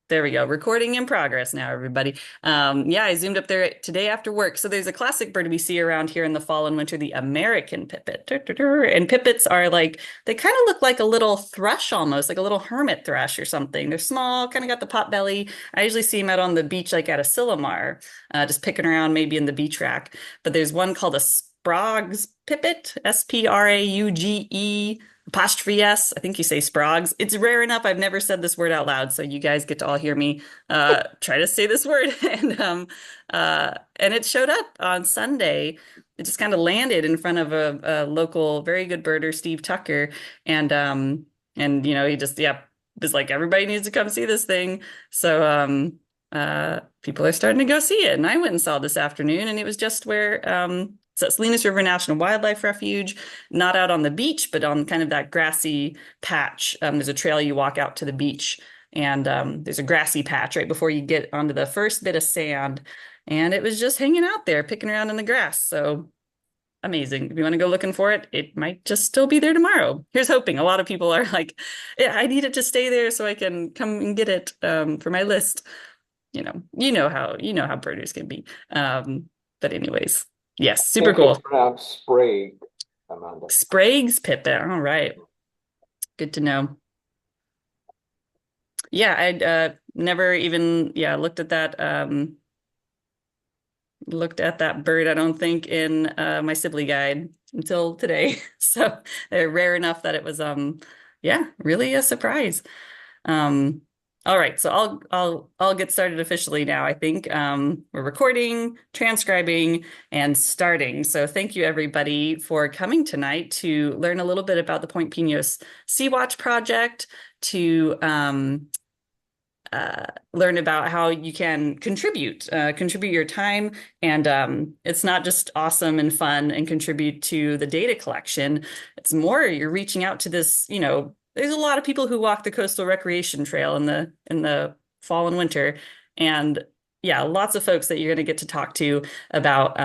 There we go. Recording in progress now, everybody. Yeah, I zoomed up there today after work. So there's a classic bird we see around here in the fall and winter, the American pipit. And pipits are like, they kind of look like a little thrush almost, like a little hermit thrush or something. They're small, kind of got the pot belly. I usually see them out on the beach, like at a Silomar, just picking around maybe in the beach rack. But there's one called a Sprague's pipit, Sprauge. Apostrophe S. I think you say Sprogs. It's rare enough. I've never said this word out loud, so you guys get to all hear me try to say this word. And it showed up on Sunday. It just kind of landed in front of a local, very good birder, Steve Tucker, and he just was like everybody needs to come see this thing. So people are starting to go see it, and I went and saw it this afternoon, and it was just where so Salinas River National Wildlife Refuge, not out on the beach, but on kind of that grassy patch. There's a trail you walk out to the beach, and there's a grassy patch right before you get onto the first bit of sand. And it was just hanging out there, picking around in the grass. So amazing. If you want to go looking for it, it might just still be there tomorrow. Here's hoping. A lot of people are like, yeah, I need it to stay there so I can come and get it for my list. You know how birders can be. But anyways. Yes, I super think it's cool. pronounced Sprague, Amanda. Sprague's Pipit. All right. Good to know. Yeah, I'd never even looked at that bird, I don't think, in my Sibley guide until today. So they're rare enough that it was really a surprise. Um, all right, so I'll get started officially now, I think. We're recording, transcribing, and starting. So thank you everybody for coming tonight to learn a little bit about the Point Pinos Seawatch project, to learn about how you can contribute your time. And it's not just awesome and fun and contribute to the data collection. It's more, you're reaching out to this, there's a lot of people who walk the coastal recreation trail in the fall and winter. And yeah, lots of folks that you're going to get to talk to about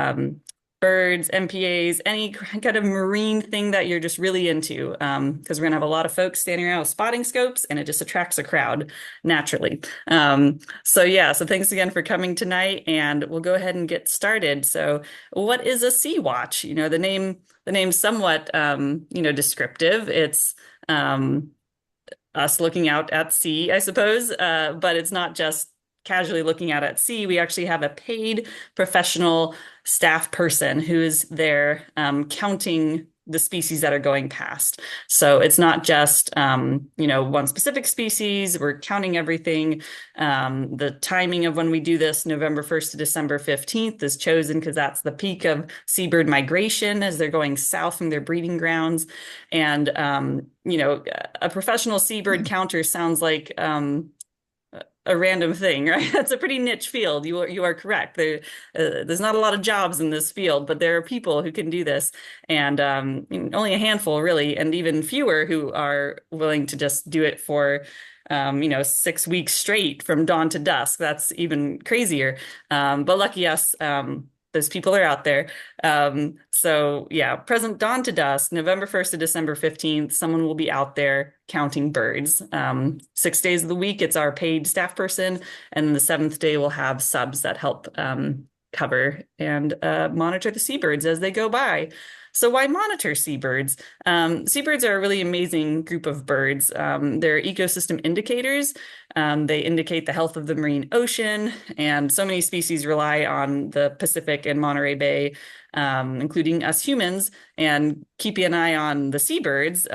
birds, MPAs, any kind of marine thing that you're just really into. Because we're gonna have a lot of folks standing around with spotting scopes, and it just attracts a crowd naturally. So thanks again for coming tonight, and we'll go ahead and get started. So, what is a Seawatch? The name's somewhat descriptive. It's us looking out at sea, I suppose, but it's not just casually looking out at sea. We actually have a paid professional staff person who's there counting the species that are going past. So it's not just one specific species. We're counting everything. The timing of when we do this, November 1st to December 15th, is chosen because that's the peak of seabird migration as they're going south from their breeding grounds. And a professional seabird counter sounds like a random thing, right? That's a pretty niche field. You are correct. There's not a lot of jobs in this field, but there are people who can do this, and only a handful, really, and even fewer who are willing to just do it for 6 weeks straight from dawn to dusk. That's even crazier. But lucky us, those people are out there. So yeah, present dawn to dusk, November 1st to December 15th, someone will be out there counting birds. 6 days of the week, it's our paid staff person. And the seventh day, we'll have subs that help cover and monitor the seabirds as they go by. So why monitor seabirds? Seabirds are a really amazing group of birds. They're ecosystem indicators. They indicate the health of the marine ocean, and so many species rely on the Pacific and Monterey Bay, including us humans, and keeping an eye on the seabirds.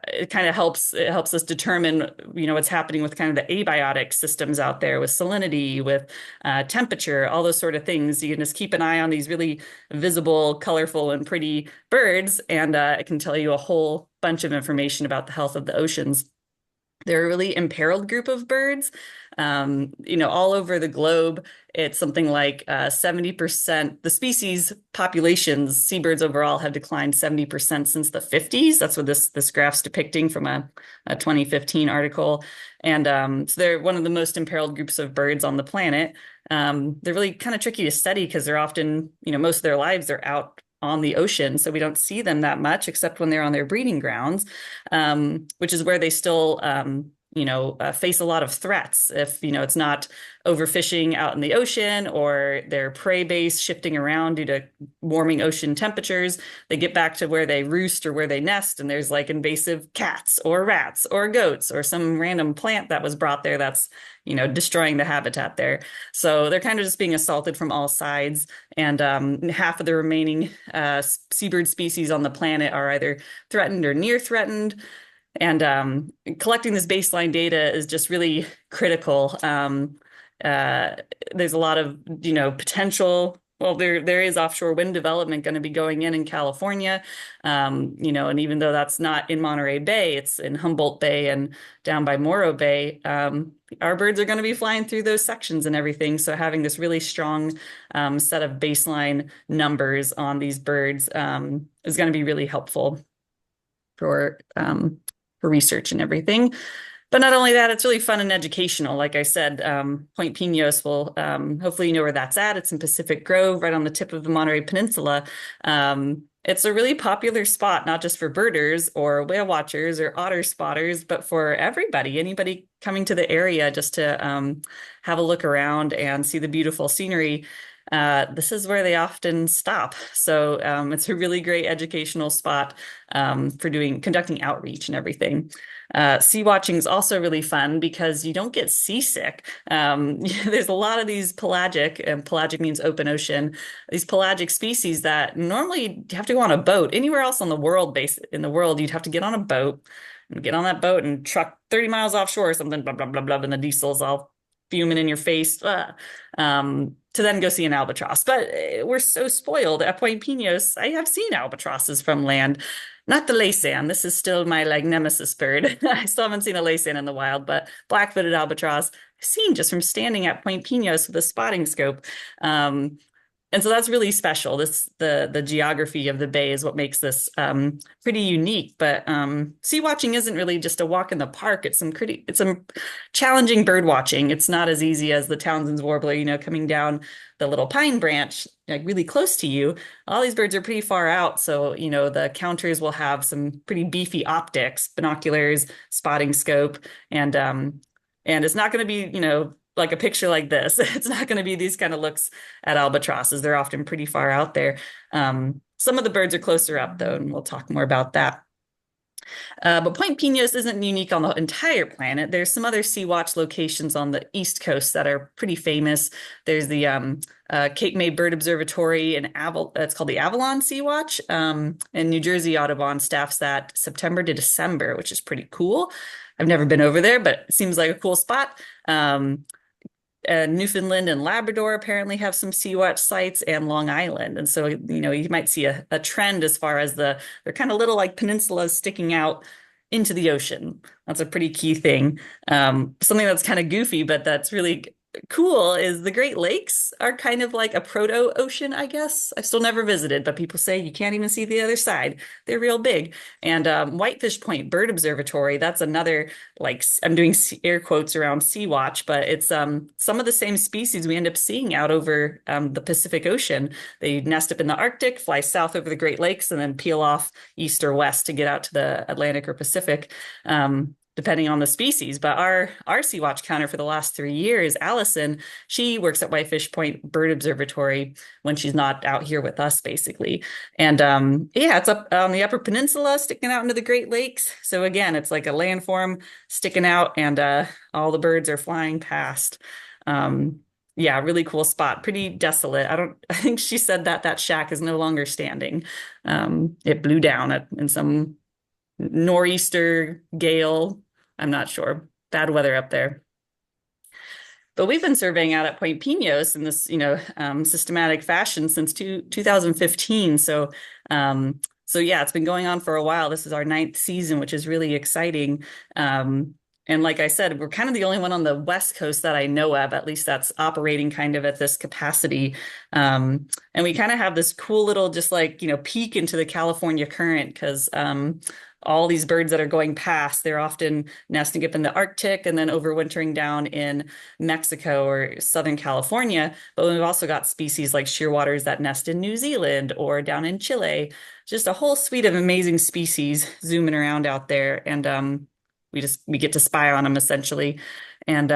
It kind of helps us determine what's happening with kind of the abiotic systems out there, with salinity, with temperature, all those sort of things. You can just keep an eye on these really visible, colorful, and pretty birds, and it can tell you a whole bunch of information about the health of the oceans. They're a really imperiled group of birds. All over the globe, it's something like 70%. The species populations, seabirds overall, have declined 70% since the 50s. That's what this graph's depicting from a 2015 article. And so they're one of the most imperiled groups of birds on the planet. They're really kind of tricky to study because they're often, most of their lives are out on the ocean, so we don't see them that much except when they're on their breeding grounds, which is where they still face a lot of threats if, it's not overfishing out in the ocean or their prey base shifting around due to warming ocean temperatures. They get back to where they roost or where they nest, and there's like invasive cats or rats or goats or some random plant that was brought there that's, destroying the habitat there. So they're kind of just being assaulted from all sides. And half of the remaining seabird species on the planet are either threatened or near threatened. And collecting this baseline data is just really critical. Uh, there's a lot of, potential. Well, there is offshore wind development going to be going in California, and even though that's not in Monterey Bay, it's in Humboldt Bay and down by Morro Bay. Our birds are going to be flying through those sections and everything. So having this really strong set of baseline numbers on these birds is going to be really helpful for research and everything. But not only that, it's really fun and educational. Like I said, Point Pinos will hopefully you know where that's at. It's in Pacific Grove, right on the tip of the Monterey Peninsula. It's a really popular spot, not just for birders or whale watchers or otter spotters, but for everybody, anybody coming to the area just to have a look around and see the beautiful scenery. This is where they often stop. So it's a really great educational spot for conducting outreach and everything. Sea watching is also really fun because you don't get seasick. There's a lot of these pelagic, and pelagic means open ocean, these pelagic species that normally you have to go on a boat. Anywhere else on the world, in the world, you'd have to get on a boat and get on that boat and truck 30 miles offshore or something, blah, blah, blah, blah, and the diesel's all fuming in your face. To then go see an albatross. But we're so spoiled at Point Pinos. I have seen albatrosses from land, not the laysan. This is still my like nemesis bird. I still haven't seen a laysan in the wild, but black-footed albatross I've seen just from standing at Point Pinos with a spotting scope. And so that's really special. The geography of the bay is what makes this pretty unique. But sea watching isn't really just a walk in the park. It's some challenging bird watching. It's not as easy as the Townsend's warbler, coming down the little pine branch, like really close to you. All these birds are pretty far out, so the counters will have some pretty beefy optics, binoculars, spotting scope, and it's not going to be, like a picture like this. It's not going to be these kind of looks at albatrosses. They're often pretty far out there. Some of the birds are closer up, though, and we'll talk more about that. But Point Pinos isn't unique on the entire planet. There's some other Sea-Watch locations on the East Coast that are pretty famous. There's the Cape May Bird Observatory in it's called the Avalon Sea-Watch. And New Jersey Audubon staffs that September to December, which is pretty cool. I've never been over there, but it seems like a cool spot. Newfoundland and Labrador apparently have some Sea-Watch sites, and Long Island. And so, you might see a trend as far as they're kind of little like peninsulas sticking out into the ocean. That's a pretty key thing. Something that's kind of goofy, but that's really cool is the Great Lakes are kind of like a proto-ocean, I guess. I've still never visited, but people say you can't even see the other side. They're real big. And Whitefish Point Bird Observatory, that's another, like, I'm doing air quotes around Sea-Watch, but it's some of the same species we end up seeing out over the Pacific Ocean. They nest up in the Arctic, fly south over the Great Lakes, and then peel off east or west to get out to the Atlantic or Pacific. Depending on the species. But our Sea-Watch counter for the last 3 years, Allison, she works at Whitefish Point Bird Observatory when she's not out here with us, basically. And it's up on the Upper Peninsula, sticking out into the Great Lakes. So again, it's like a landform sticking out, and all the birds are flying past. Really cool spot. Pretty desolate. I think she said that shack is no longer standing. It blew down in some nor'easter gale. I'm not sure. Bad weather up there. But we've been surveying out at Point Pinos in this, systematic fashion since 2015. So yeah, it's been going on for a while. This is our 9th season, which is really exciting. And like I said, we're kind of the only one on the West Coast that I know of, at least that's operating kind of at this capacity. And we kind of have this cool little, just like, peek into the California current because all these birds that are going past, they're often nesting up in the Arctic and then overwintering down in Mexico or Southern California. But we've also got species like shearwaters that nest in New Zealand or down in Chile. Just a whole suite of amazing species zooming around out there. And we get to spy on them essentially. And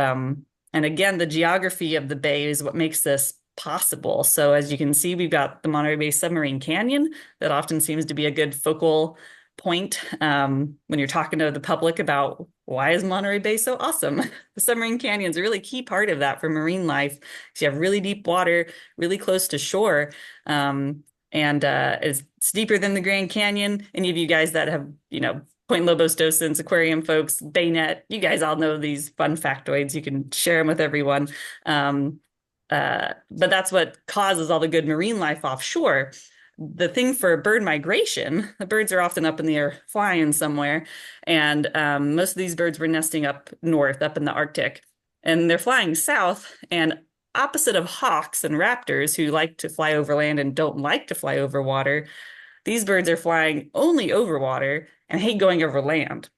again, the geography of the bay is what makes this possible. So as you can see, we've got the Monterey Bay Submarine Canyon that often seems to be a good focal point when you're talking to the public about why is Monterey Bay so awesome. The submarine canyon is a really key part of that for marine life. So you have really deep water, really close to shore. And it's deeper than the Grand Canyon. Any of you guys that have, Point Lobos docents, aquarium folks, Baynet, you guys all know these fun factoids. You can share them with everyone. But that's what causes all the good marine life offshore. The thing for bird migration, the birds are often up in the air flying somewhere. And most of these birds were nesting up north, up in the Arctic. And they're flying south. And opposite of hawks and raptors who like to fly over land and don't like to fly over water, these birds are flying only over water and hate going over land.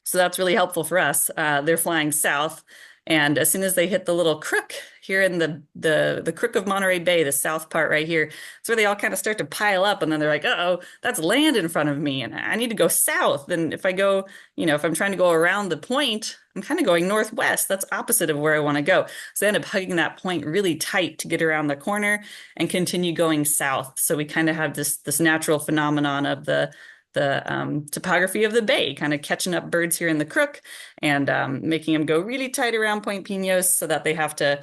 So that's really helpful for us. They're flying south, and as soon as they hit the little crook here in the crook of Monterey Bay, the south part right here, it's where they all kind of start to pile up, and then they're like, uh-oh, that's land in front of me, and I need to go south. And if I go, if I'm trying to go around the point, I'm kind of going northwest. That's opposite of where I want to go. So I end up hugging that point really tight to get around the corner and continue going south. So we kind of have this natural phenomenon of the topography of the bay, kind of catching up birds here in the crook and making them go really tight around Point Pinos so that they have to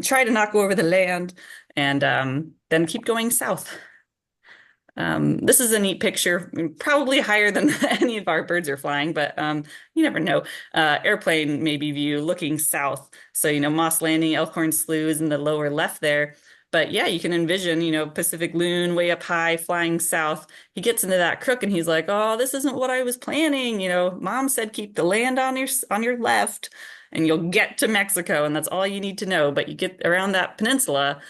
try to knock over the land and then keep going south. This is a neat picture, probably higher than any of our birds are flying, but you never know. Airplane maybe view looking south. So, Moss Landing, Elkhorn Slough is in the lower left there. But yeah, you can envision, Pacific Loon way up high, flying south. He gets into that crook and he's like, "Oh, this isn't what I was planning. Mom said keep the land on your left, and you'll get to Mexico, and that's all you need to know. But you get around that peninsula,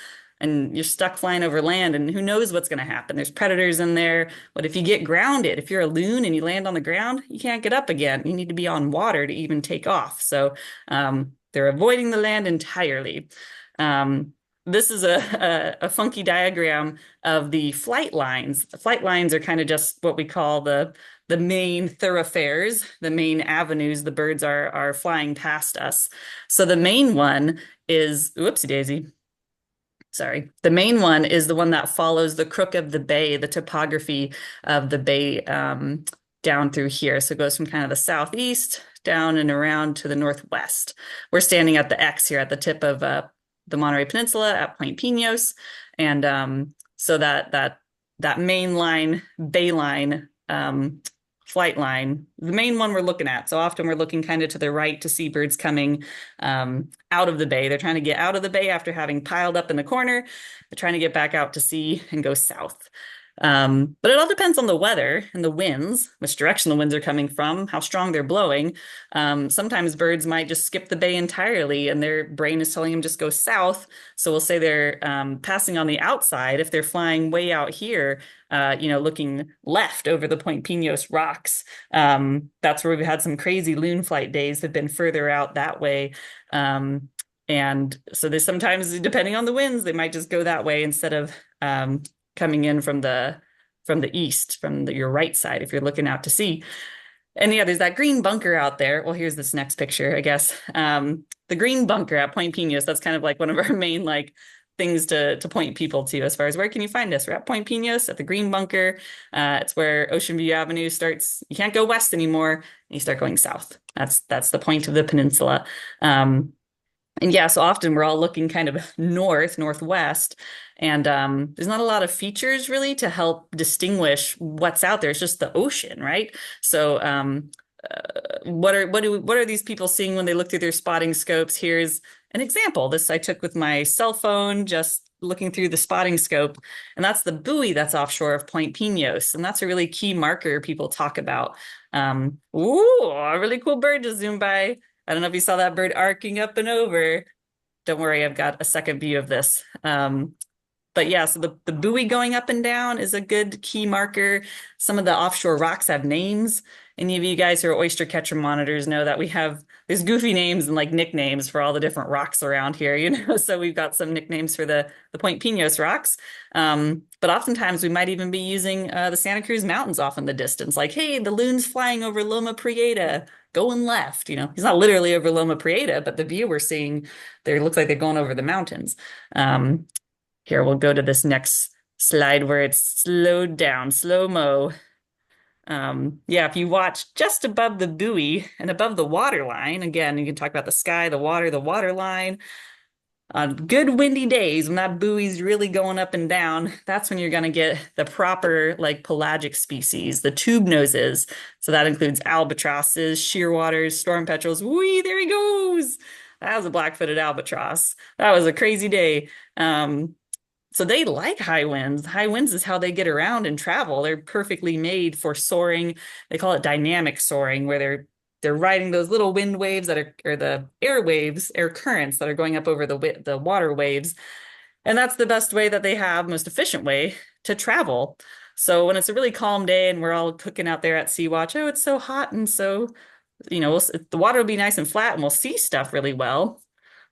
and you're stuck flying over land, and who knows what's going to happen? There's predators in there. What if you get grounded? If you're a loon and you land on the ground, you can't get up again. You need to be on water to even take off." So they're avoiding the land entirely. This is a funky diagram of the flight lines. The flight lines are kind of just what we call the main thoroughfares, the main avenues the birds are flying past us. So the main one is, whoopsie daisy. Sorry. The main one is the one that follows the crook of the bay, the topography of the bay down through here. So it goes from kind of the southeast down and around to the northwest. We're standing at the X here at the tip of the Monterey Peninsula at Point Pinos. And so that main line, bay line, flight line, the main one we're looking at. So often we're looking kind of to the right to see birds coming out of the bay. They're trying to get out of the bay after having piled up in the corner. They're trying to get back out to sea and go south. But it all depends on the weather and the winds, which direction the winds are coming from, how strong they're blowing. Sometimes birds might just skip the bay entirely and their brain is telling them just go south. So we'll say they're passing on the outside. If they're flying way out here, looking left over the Point Pinos rocks, that's where we've had some crazy loon flight days that have been further out that way. And so there's sometimes, depending on the winds, they might just go that way instead of coming in from the east, from your right side, if you're looking out to sea. And yeah, there's that green bunker out there. Well, here's this next picture, I guess. The green bunker at Point Pinos, that's kind of like one of our main things to point people to as far as where can you find us. We're at Point Pinos at the green bunker. It's where Ocean View Avenue starts. You can't go west anymore, and you start going south. That's the point of the peninsula. And yeah, so often we're all looking kind of northwest, and there's not a lot of features really to help distinguish what's out there. It's just the ocean, right? So what are these people seeing when they look through their spotting scopes? Here's an example. This I took with my cell phone just looking through the spotting scope, and that's the buoy that's offshore of Point Pinos, and that's a really key marker people talk about. Ooh, a really cool bird just zoomed by. I don't know if you saw that bird arcing up and over. Don't worry, I've got a second view of this. But yeah, so the buoy going up and down is a good key marker. Some of the offshore rocks have names. Any of you guys who are oyster catcher monitors know that we have these goofy names and like nicknames for all the different rocks around here, you know. So we've got some nicknames for the Point Pinos rocks. But oftentimes we might even be using the Santa Cruz Mountains off in the distance. Like, hey, the loon's flying over Loma Prieta, going left. You know, he's not literally over Loma Prieta, but the view we're seeing there looks like they're going over the mountains. Here, we'll go to this next slide where it's slowed down, slow-mo. Yeah, if you watch just above the buoy and above the water line, again, you can talk about the sky, the water line. On good windy days, when that buoy's really going up and down, that's when you're going to get the proper, like, pelagic species, the tube noses. So that includes albatrosses, shearwaters, storm petrels. Whee, there he goes. That was a black-footed albatross. That was a crazy day. So they like high winds. High winds is how they get around and travel. They're perfectly made for soaring. They call it dynamic soaring, where they're riding those little wind waves that are, or the air waves, air currents that are going up over the water waves. And that's the best way that they have, most efficient way to travel. So when it's a really calm day and we're all cooking out there at Seawatch, oh, it's so hot and so, you know, the water will be nice and flat and we'll see stuff really well.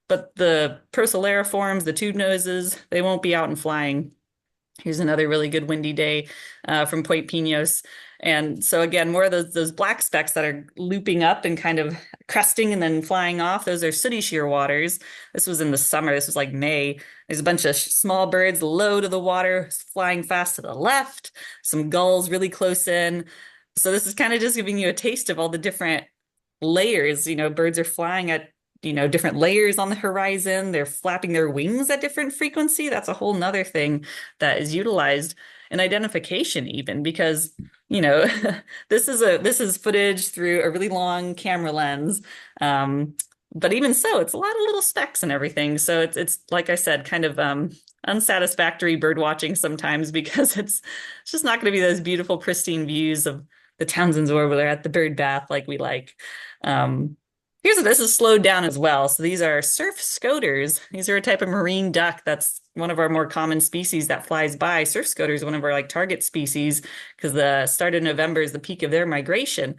But the procelariforms, the tube noses, they won't be out and flying. Here's another really good windy day from Point Pinos. And so again, more of those black specks that are looping up and kind of cresting and then flying off, those are sooty shearwaters. This was in the summer. This was like May. There's a bunch of small birds low to the water, flying fast to the left, some gulls really close in. So this is kind of just giving you a taste of all the different layers. You know, birds are flying at different layers on the horizon. They're flapping their wings at different frequency. That's a whole nother thing that is utilized in identification even because, this is footage through a really long camera lens. But even so, it's a lot of little specks and everything. So it's like I said, kind of unsatisfactory bird watching sometimes because it's just not going to be those beautiful, pristine views of the Townsend's warbler at the bird bath like we like. This is slowed down as well. So these are surf scoters. These are a type of marine duck that's one of our more common species that flies by. Surf scoters, one of our target species, because the start of November is the peak of their migration.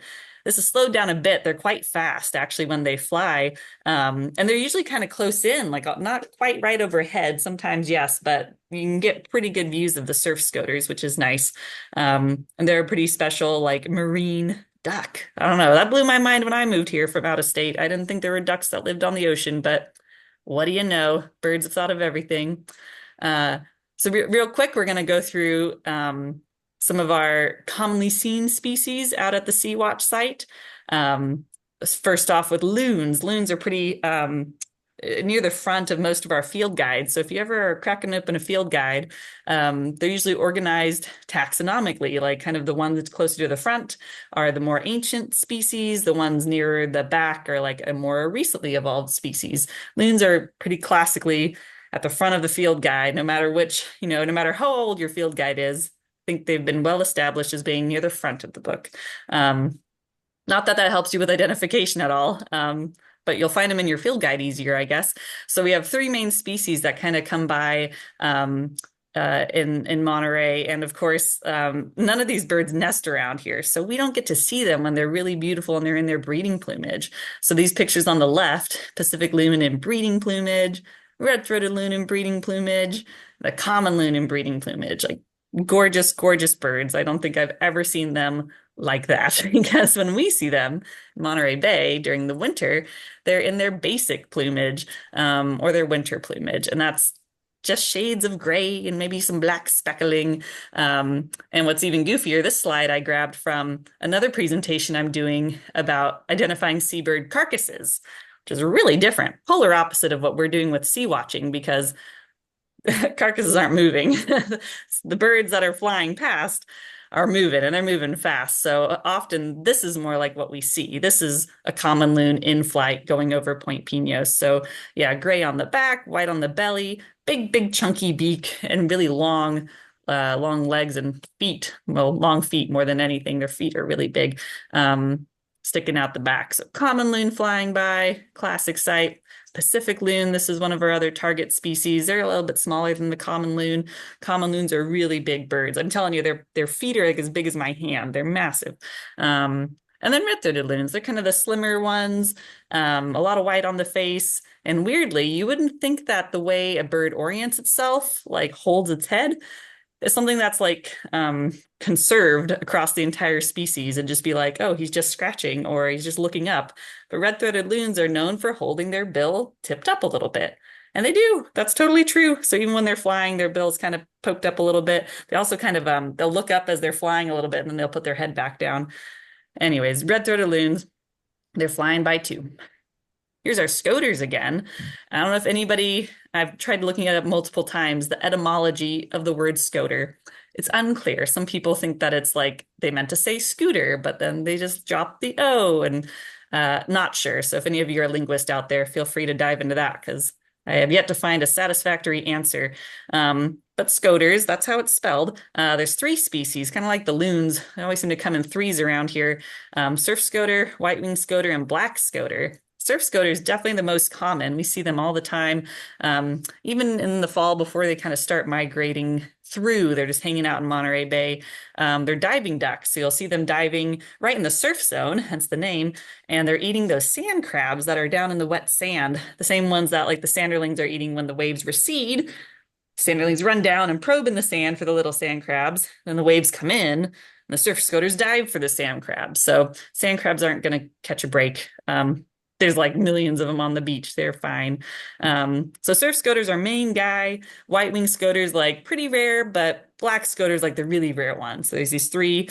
This is slowed down a bit. They're quite fast actually when they fly. And they're usually kind of close in, like not quite right overhead. Sometimes, yes, but you can get pretty good views of the surf scoters, which is nice. And they're a pretty special marine duck. I don't know. That blew my mind when I moved here from out of state. I didn't think there were ducks that lived on the ocean, but what do you know? Birds have thought of everything. So real quick, we're going to go through some of our commonly seen species out at the Seawatch site. First off with loons. Loons are pretty near the front of most of our field guides. So if you ever are cracking open a field guide, they're usually organized taxonomically, like kind of the ones that's closer to the front are the more ancient species. The ones nearer the back are like a more recently evolved species. Loons are pretty classically at the front of the field guide, no matter which, no matter how old your field guide is. I think they've been well established as being near the front of the book. Not that that helps you with identification at all. But you'll find them in your field guide easier, I guess. So we have three main species that kind of come by in Monterey. And of course, none of these birds nest around here. So we don't get to see them when they're really beautiful and they're in their breeding plumage. So these pictures on the left, Pacific loon in breeding plumage, red-throated loon in breeding plumage, the common loon in breeding plumage, like gorgeous, gorgeous birds. I don't think I've ever seen them like that because when we see them in Monterey Bay during the winter, they're in their basic plumage or their winter plumage. And that's just shades of gray and maybe some black speckling. And what's even goofier, this slide I grabbed from another presentation I'm doing about identifying seabird carcasses, which is really different, polar opposite of what we're doing with sea watching because carcasses aren't moving. The birds that are flying past are moving and they're moving fast. So often this is more like what we see. This is a common loon in flight going over Point Pinos. So yeah, gray on the back, white on the belly, big chunky beak, and really long legs and feet. Well, long feet more than anything. Their feet are really big, sticking out the back. So common loon flying by, classic sight. Pacific loon, this is one of our other target species. They're a little bit smaller than the common loon. Common loons are really big birds. I'm telling you, their feet are like as big as my hand. They're massive. And then red-throated loons, they're kind of the slimmer ones, a lot of white on the face. And weirdly, you wouldn't think that the way a bird orients itself, like holds its head, is something that's like conserved across the entire species and just be like, oh, he's just scratching or he's just looking up. But red-throated loons are known for holding their bill tipped up a little bit. And they do. That's totally true. So even when they're flying, their bill's kind of poked up a little bit. They also kind of they'll look up as they're flying a little bit and then they'll put their head back down. Anyways, red-throated loons, they're flying by two. Here's our scoters again. I don't know if anybody, I've tried looking it up multiple times, the etymology of the word scoter. It's unclear. Some people think that it's like they meant to say scooter, but then they just dropped the O and not sure. So if any of you are linguists out there, feel free to dive into that because I have yet to find a satisfactory answer. But scoters, that's how it's spelled. There's three species, kind of like the loons. They always seem to come in threes around here. Surf scoter, white-winged scoter, and black scoter. Surf scoter is definitely the most common. We see them all the time. Even in the fall before they kind of start migrating through, they're just hanging out in Monterey Bay. They're diving ducks. So you'll see them diving right in the surf zone, hence the name. And they're eating those sand crabs that are down in the wet sand, the same ones that like the sanderlings are eating when the waves recede. Sanderlings run down and probe in the sand for the little sand crabs. Then the waves come in, and the surf scoters dive for the sand crabs. So sand crabs aren't going to catch a break. There's like millions of them on the beach. They're fine. So surf scoters are main guy. White-winged scoters like pretty rare, but black scoters like the really rare ones. So there's these three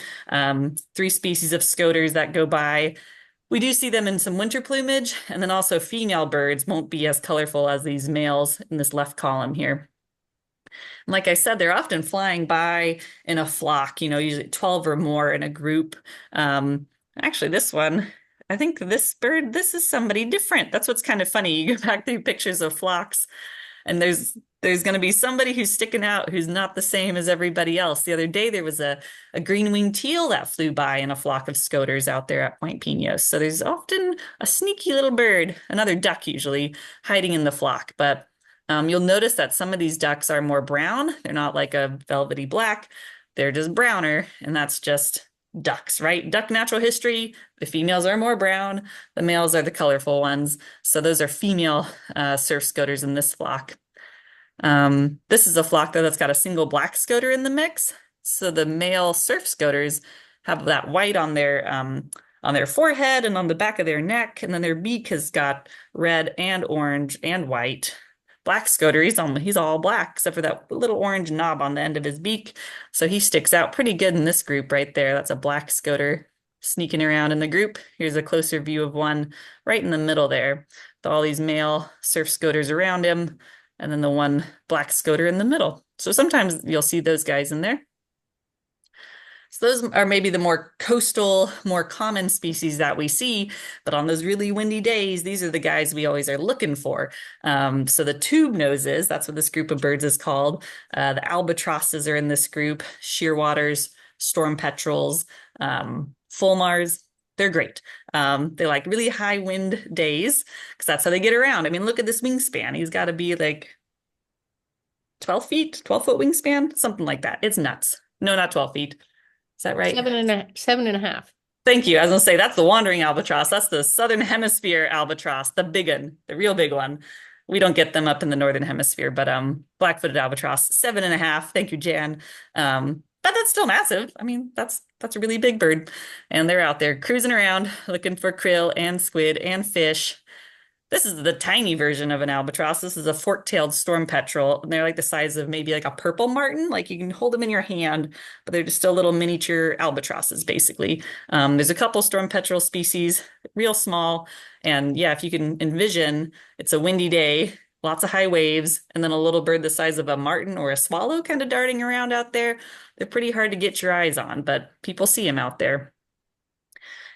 species of scoters that go by. We do see them in some winter plumage, and then also female birds won't be as colorful as these males in this left column here. And like I said, they're often flying by in a flock, usually 12 or more in a group. Actually, this one, I think this bird, this is somebody different. That's what's kind of funny. You go back through pictures of flocks, and there's going to be somebody who's sticking out who's not the same as everybody else. The other day, there was a green-winged teal that flew by in a flock of scoters out there at Point Pinos. So there's often a sneaky little bird, another duck usually, hiding in the flock. But you'll notice that some of these ducks are more brown. They're not like a velvety black. They're just browner, and that's just ducks, right? Duck natural history, the females are more brown, the males are the colorful ones. So those are female surf scoters in this flock. This is a flock though that's got a single black scoter in the mix. So the male surf scoters have that white on their forehead and on the back of their neck, and then their beak has got red and orange and white. Black scoter, he's all black except for that little orange knob on the end of his beak. So he sticks out pretty good in this group right there. That's a black scoter sneaking around in the group. Here's a closer view of one right in the middle there, with all these male surf scoters around him, and then the one black scoter in the middle. So sometimes you'll see those guys in there. So those are maybe the more coastal, more common species that we see, but on those really windy days, these are the guys we always are looking for. So the tube noses, that's what this group of birds is called. The albatrosses are in this group, shearwaters, storm petrels, fulmars. They're great. They like really high wind days because that's how they get around. I mean, look at this wingspan. He's got to be like 12 feet, 12-foot wingspan, something like that. It's nuts. No, not 12 feet. Is that right? 7.5. Thank you. I was gonna say that's the wandering albatross. That's the southern hemisphere albatross, the big one, the real big one. We don't get them up in the northern hemisphere, but black-footed albatross, 7.5. Thank you, Jan. But that's still massive. I mean, that's a really big bird, and they're out there cruising around looking for krill and squid and fish. This is the tiny version of an albatross. This is a fork-tailed storm petrel, and they're like the size of maybe like a purple martin. Like you can hold them in your hand, but they're just still little miniature albatrosses, basically. There's a couple storm petrel species, real small. And yeah, if you can envision, it's a windy day. lots of high waves, and then a little bird the size of a martin or a swallow kind of darting around out there. They're pretty hard to get your eyes on, but people see them out there.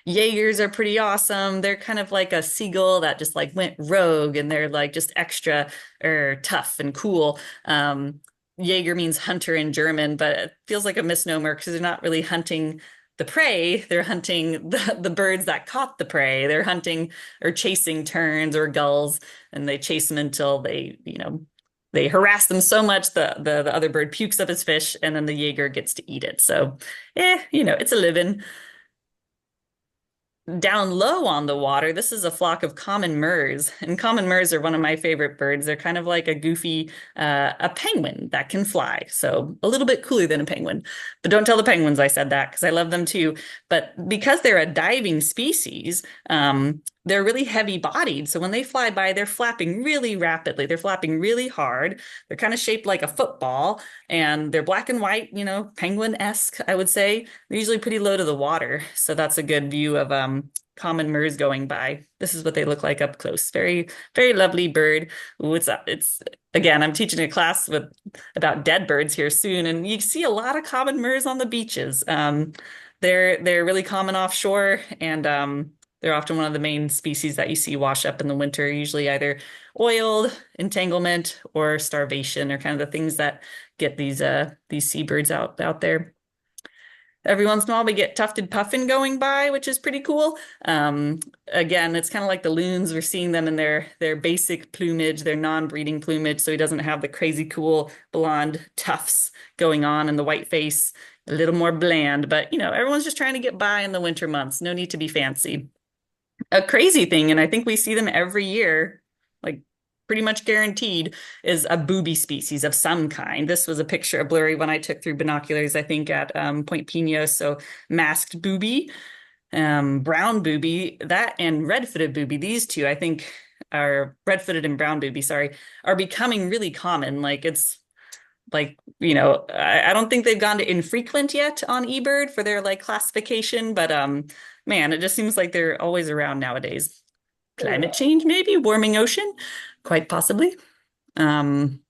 Jaegers are pretty awesome. They're kind of like a seagull that just like went rogue and they're like just extra or tough and cool. Jaeger means hunter in German, but it feels like a misnomer because they're not really hunting the prey. They're hunting the birds that caught the prey. They're hunting or chasing terns or gulls, and they chase them until they harass them so much the other bird pukes up his fish, and then the Jaeger gets to eat it. So, it's a living. Down low on the water, this is a flock of common murres, and common murres are one of my favorite birds. They're kind of like a goofy, a penguin that can fly, so a little bit cooler than a penguin. But don't tell the penguins I said that because I love them too. But because they're a diving species, they're really heavy bodied. So when they fly by, they're flapping really rapidly. They're flapping really hard. They're kind of shaped like a football, and they're black and white, penguin-esque, I would say. They're usually pretty low to the water, so that's a good view of common murres going by. This is what they look like up close. Very, very lovely bird. Ooh, it's again, I'm teaching a class about dead birds here soon, and you see a lot of common murres on the beaches. They're really common offshore, and they're often one of the main species that you see wash up in the winter, usually either oiled, entanglement, or starvation are kind of the things that get these seabirds out there. Every once in a while, we get tufted puffin going by, which is pretty cool. Again, it's kind of like the loons. We're seeing them in their basic plumage, their non-breeding plumage, so he doesn't have the crazy cool blonde tufts going on and the white face, a little more bland. But, everyone's just trying to get by in the winter months. No need to be fancy. A crazy thing, and I think we see them every year, like pretty much guaranteed, is a booby species of some kind. This was a picture, a blurry one I took through binoculars, I think at Point Pinos. So masked booby, brown booby, that and red-footed booby, these two I think are red-footed and brown booby, sorry, are becoming really common. Like it's like, I don't think they've gone to infrequent yet on eBird for their like classification, but man, it just seems like they're always around nowadays. Climate change, maybe, warming ocean, quite possibly. Um,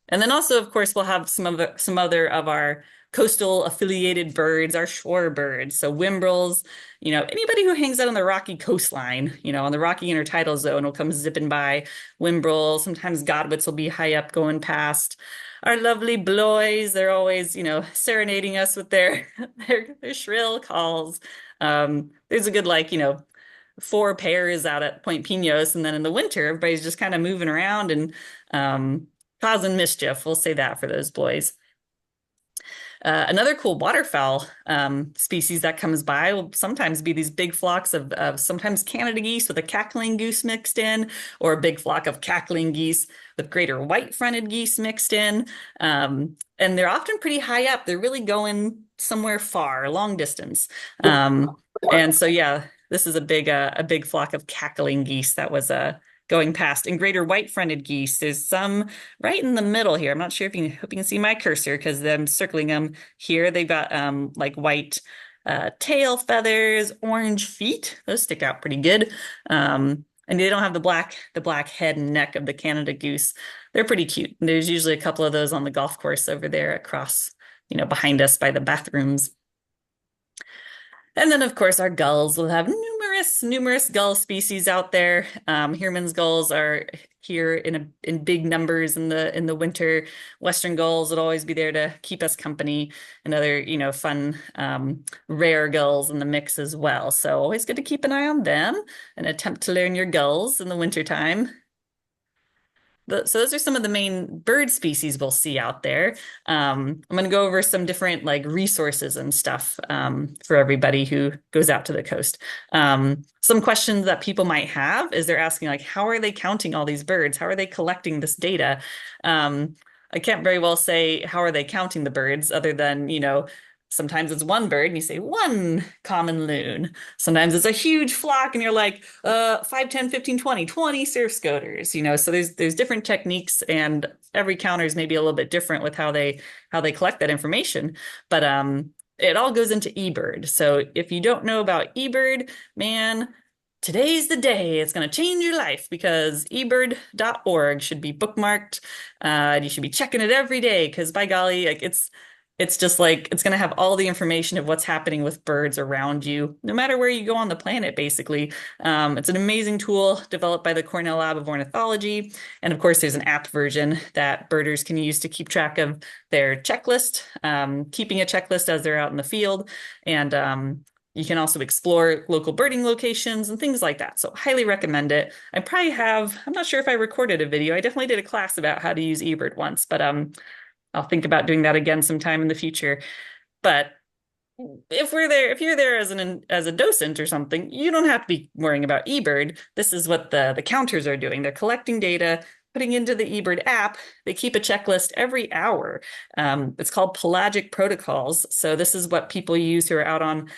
and then also, of course, we'll have some other of our coastal affiliated birds, our shore birds. So whimbrels, anybody who hangs out on the rocky coastline, on the rocky intertidal zone will come zipping by. Whimbrels, sometimes godwits will be high up going past. Our lovely bloys, they're always, serenading us with their their shrill calls. There's a good four pairs out at Point Pinos, and then in the winter, everybody's just kind of moving around and causing mischief. We'll say that for those boys. Another cool waterfowl species that comes by will sometimes be these big flocks of sometimes Canada geese with a cackling goose mixed in, or a big flock of cackling geese with greater white-fronted geese mixed in. And they're often pretty high up. They're really going somewhere far, long distance. And so, yeah, this is a big flock of cackling geese that was going past. And greater white-fronted geese, there's some right in the middle here. I'm not sure if you hope you can see my cursor because I'm circling them here. They've got like white tail feathers, orange feet. Those stick out pretty good. And they don't have the black head and neck of the Canada goose. They're pretty cute. There's usually a couple of those on the golf course over there across, behind us by the bathrooms. And then, of course, our gulls will have numerous gull species out there. Heermann's gulls are here in big numbers in the winter. Western gulls would always be there to keep us company, and other fun rare gulls in the mix as well. So always good to keep an eye on them and attempt to learn your gulls in the wintertime. So those are some of the main bird species we'll see out there. I'm going to go over some different resources and stuff for everybody who goes out to the coast. Some questions that people might have is they're asking how are they counting all these birds? How are they collecting this data? I can't very well say how are they counting the birds other than, sometimes it's one bird and you say one common loon. Sometimes it's a huge flock and you're like 5, 10, 15, 20 surf scoters, so there's different techniques, and every counter is maybe a little bit different with how they collect that information. But it all goes into eBird. So if you don't know about eBird, man, today's the day. It's going to change your life because ebird.org should be bookmarked. And you should be checking it every day because by golly, like it's just like it's going to have all the information of what's happening with birds around you, no matter where you go on the planet, basically. It's an amazing tool developed by the Cornell Lab of Ornithology. And of course, there's an app version that birders can use to keep track of their checklist, keeping a checklist as they're out in the field. And you can also explore local birding locations and things like that. So highly recommend it. I'm not sure if I recorded a video. I definitely did a class about how to use eBird once, but I'll think about doing that again sometime in the future. But if you're there as a docent or something, you don't have to be worrying about eBird. This is what the counters are doing. They're collecting data, putting into the eBird app. They keep a checklist every hour. It's called pelagic protocols. So this is what people use who are out on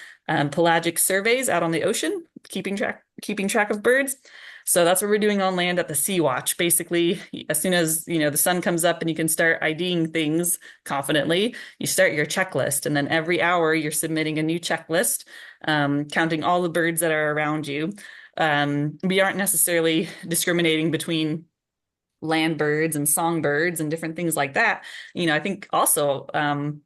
pelagic surveys out on the ocean, keeping track of birds. So that's what we're doing on land at the Seawatch. Basically, as soon as the sun comes up and you can start IDing things confidently, you start your checklist, and then every hour you're submitting a new checklist, counting all the birds that are around you. We aren't necessarily discriminating between land birds and songbirds and different things like that. I think also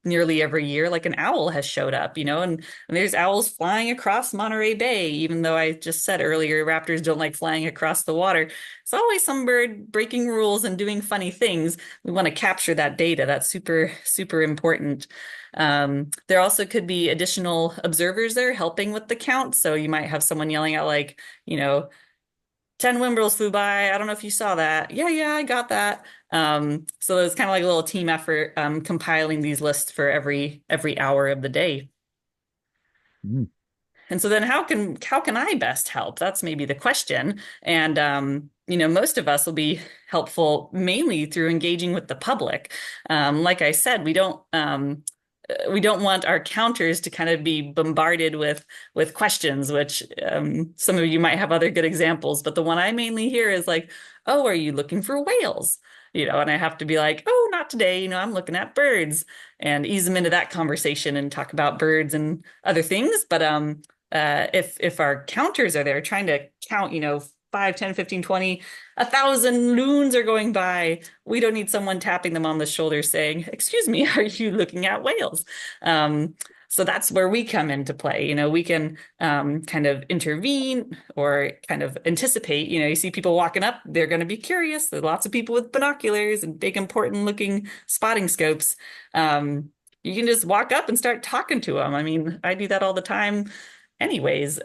nearly every year, like an owl has showed up, and there's owls flying across Monterey Bay, even though I just said earlier, raptors don't like flying across the water. It's always some bird breaking rules and doing funny things. We want to capture that data. That's super, super important. There also could be additional observers there helping with the count. So you might have someone yelling out like, 10 Wimbles flew by. I don't know if you saw that. Yeah, yeah, I got that. So it's kind of like a little team effort, compiling these lists for every hour of the day. Mm. And so then how can I best help? That's maybe the question. And most of us will be helpful mainly through engaging with the public. Like I said, we don't want our counters to kind of be bombarded with questions, which some of you might have other good examples, but the one I mainly hear is like, "Oh, are you looking for whales?" And I have to be like, "Oh, not today. I'm looking at birds," and ease them into that conversation and talk about birds and other things. But if our counters are there trying to count, 5, 10, 15, 20, 1,000 loons are going by. We don't need someone tapping them on the shoulder saying, "Excuse me, are you looking at whales?" So that's where we come into play. We can kind of intervene or kind of anticipate. You see people walking up, they're going to be curious. There's lots of people with binoculars and big, important looking spotting scopes. You can just walk up and start talking to them. I mean, I do that all the time anyways.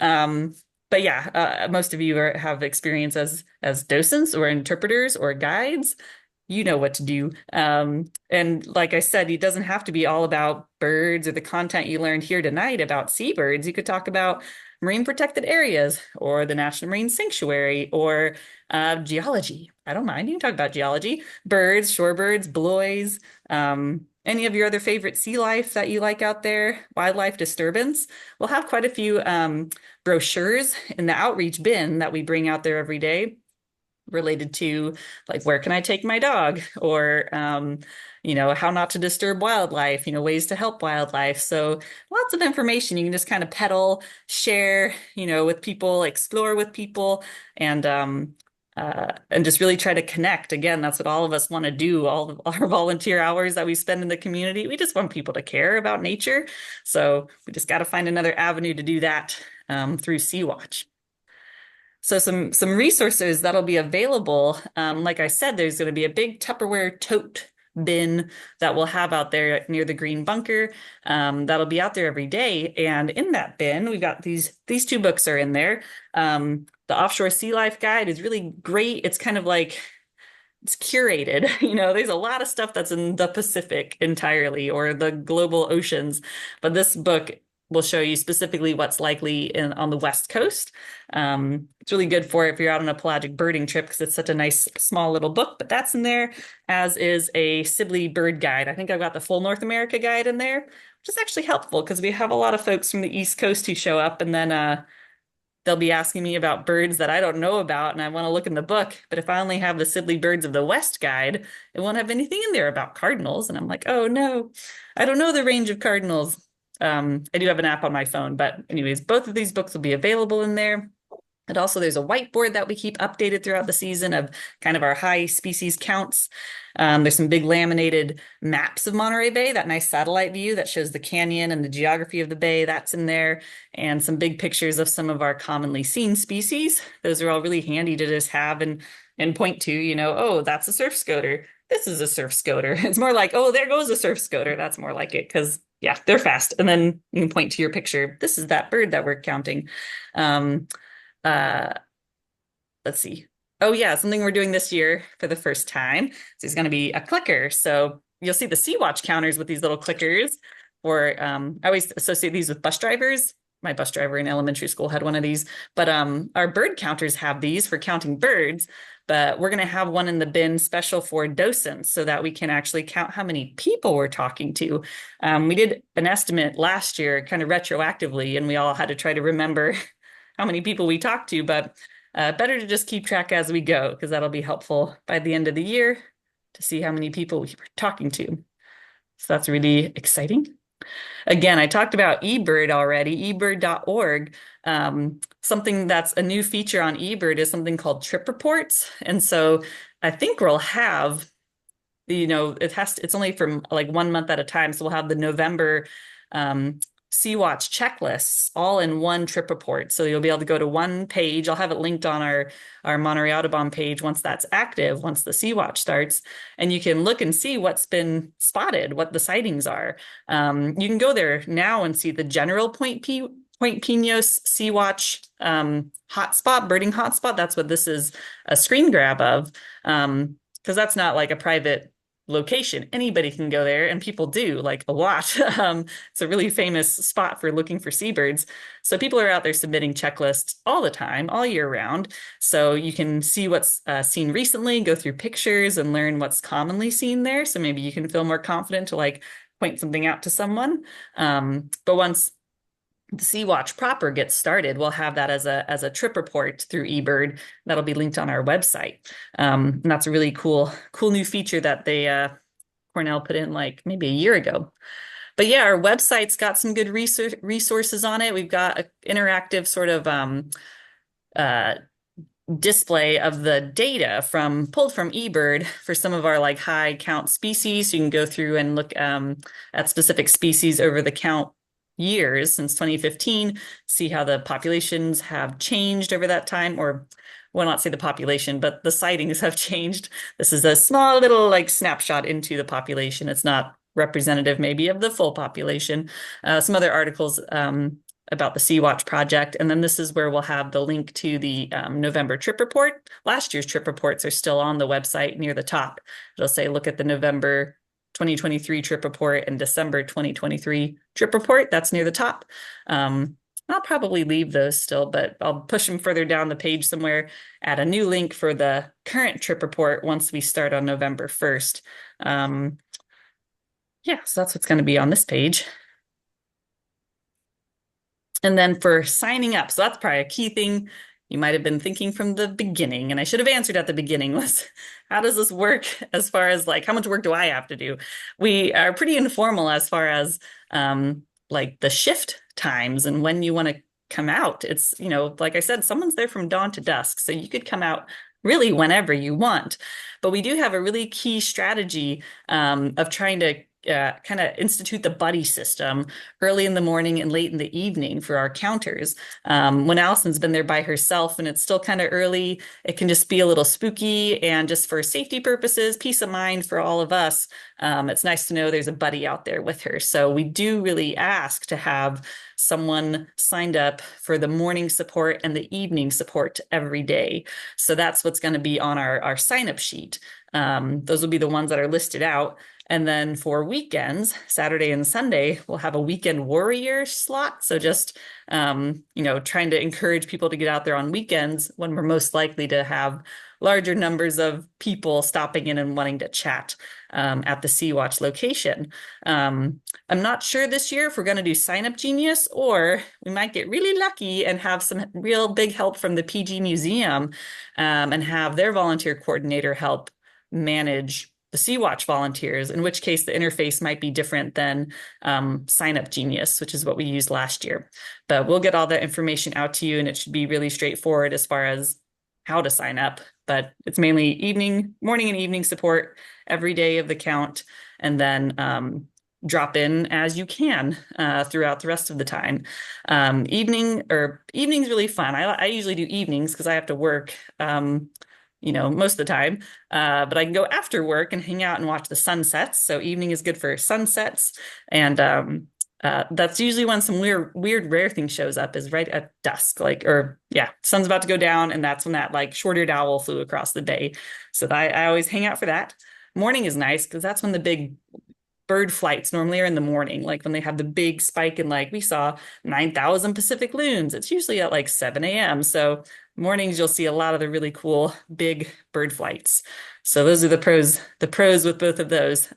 But yeah, most of you have experience as docents or interpreters or guides. You know what to do. And like I said, it doesn't have to be all about birds or the content you learned here tonight about seabirds. You could talk about marine protected areas or the National Marine Sanctuary or geology. I don't mind. You can talk about geology, birds, shorebirds, bloys, any of your other favorite sea life that you like out there, wildlife disturbance. We'll have quite a few brochures in the outreach bin that we bring out there every day related to like where can I take my dog or how not to disturb wildlife, ways to help wildlife. So lots of information you can just kind of peddle, share, with people, explore with people, and just really try to connect. Again, that's what all of us want to do. All of our volunteer hours that we spend in the community, we just want people to care about nature. So we just got to find another avenue to do that through Seawatch. So some resources that'll be available. Like I said, there's going to be a big Tupperware tote bin that we'll have out there near the green bunker. That'll be out there every day. And in that bin, we've got these two books are in there. The Offshore Sea Life Guide is really great. It's kind of like it's curated. There's a lot of stuff that's in the Pacific entirely or the global oceans, but this book will show you specifically what's likely on the West Coast. It's really good for if you're out on a pelagic birding trip because it's such a nice small little book, but that's in there, as is a Sibley bird guide. I think I've got the full North America guide in there, which is actually helpful because we have a lot of folks from the East Coast who show up and then they'll be asking me about birds that I don't know about and I want to look in the book. But if I only have the Sibley Birds of the West guide, it won't have anything in there about cardinals. And I'm like, oh no, I don't know the range of cardinals. I do have an app on my phone, but anyways, both of these books will be available in there. And also there's a whiteboard that we keep updated throughout the season of kind of our high species counts. There's some big laminated maps of Monterey Bay, that nice satellite view that shows the canyon and the geography of the bay, that's in there, and some big pictures of some of our commonly seen species. Those are all really handy to just have and point to, oh, that's a surf scoter. This is a surf scoter. It's more like, oh, there goes a surf scoter. That's more like it because, yeah, they're fast. And then you can point to your picture. This is that bird that we're counting. Um, uh, let's see. Oh yeah, something we're doing this year for the first time. So there's going to be a clicker. So you'll see the Seawatch counters with these little clickers. Or I always associate these with bus drivers. My bus driver in elementary school had one of these. But our bird counters have these for counting birds. But we're going to have one in the bin special for docents so that we can actually count how many people we're talking to. We did an estimate last year, kind of retroactively, and we all had to try to remember how many people we talked to. But better to just keep track as we go, because that'll be helpful by the end of the year to see how many people we were talking to. So that's really exciting. Again, I talked about eBird already, ebird.org. Something that's a new feature on eBird is something called trip reports. And so I think we'll have, it's only from like 1 month at a time. So we'll have the November Seawatch checklists all in one trip report. So you'll be able to go to one page. I'll have it linked on our Monterey Audubon page once that's active, once the Seawatch starts. And you can look and see what's been spotted, what the sightings are. You can go there now and see the general Point Pinos Seawatch hotspot, birding hotspot. That's what this is a screen grab of, because that's not like a private location. Anybody can go there, and people do, like a lot. It's a really famous spot for looking for seabirds. So people are out there submitting checklists all the time, all year round. So you can see what's seen recently, go through pictures and learn what's commonly seen there. So maybe you can feel more confident to like point something out to someone. But once the Seawatch proper gets started, we'll have that as a trip report through eBird that'll be linked on our website. And that's a really cool new feature that they Cornell put in like maybe a year ago. But yeah, our website's got some good resources on it. We've got an interactive sort of display of the data pulled from eBird for some of our like high count species. So you can go through and look at specific species over the count years since 2015, see how the populations have changed over that time, or well, not say the population, but the sightings have changed. This is a small little like snapshot into the population. It's not representative maybe of the full population. Some other articles about the Seawatch project. And then this is where we'll have the link to the November trip report. Last year's trip reports are still on the website near the top. It'll say, look at the November 2023 trip report and December 2023 trip report. That's near the top. I'll probably leave those still, but I'll push them further down the page somewhere, add a new link for the current trip report once we start on November 1st. Yeah, so that's what's going to be on this page. And then for signing up, so that's probably a key thing you might have been thinking from the beginning, and I should have answered at the beginning, was how does this work as far as like how much work do I have to do? We are pretty informal as far as like the shift times and when you want to come out. It's, like I said, someone's there from dawn to dusk, so you could come out really whenever you want. But we do have a really key strategy of trying to kind of institute the buddy system early in the morning and late in the evening for our counters. When Allison's been there by herself and it's still kind of early, it can just be a little spooky, and just for safety purposes, peace of mind for all of us, it's nice to know there's a buddy out there with her. So we do really ask to have someone signed up for the morning support and the evening support every day. So that's what's going to be on our sign-up sheet. Those will be the ones that are listed out. And then for weekends, Saturday and Sunday, we'll have a weekend warrior slot. So just, trying to encourage people to get out there on weekends when we're most likely to have larger numbers of people stopping in and wanting to chat at the Seawatch location. I'm not sure this year if we're going to do Sign Up Genius, or we might get really lucky and have some real big help from the PG Museum and have their volunteer coordinator help manage the Seawatch volunteers, in which case the interface might be different than Sign Up Genius, which is what we used last year. But we'll get all that information out to you, and it should be really straightforward as far as how to sign up. But it's mainly morning and evening support every day of the count, and then drop in as you can throughout the rest of the time. Evening's really fun. I usually do evenings because I have to work, most of the time. But I can go after work and hang out and watch the sunsets. So evening is good for sunsets, and that's usually when some weird, rare thing shows up is right at dusk, sun's about to go down, and that's when that like short-eared owl flew across the bay. So I always hang out for that. Morning is nice because that's when the big bird flights normally are in the morning, like when they have the big spike in like we saw 9,000 Pacific loons. It's usually at like 7 a.m. So mornings you'll see a lot of the really cool big bird flights. So those are the pros with both of those.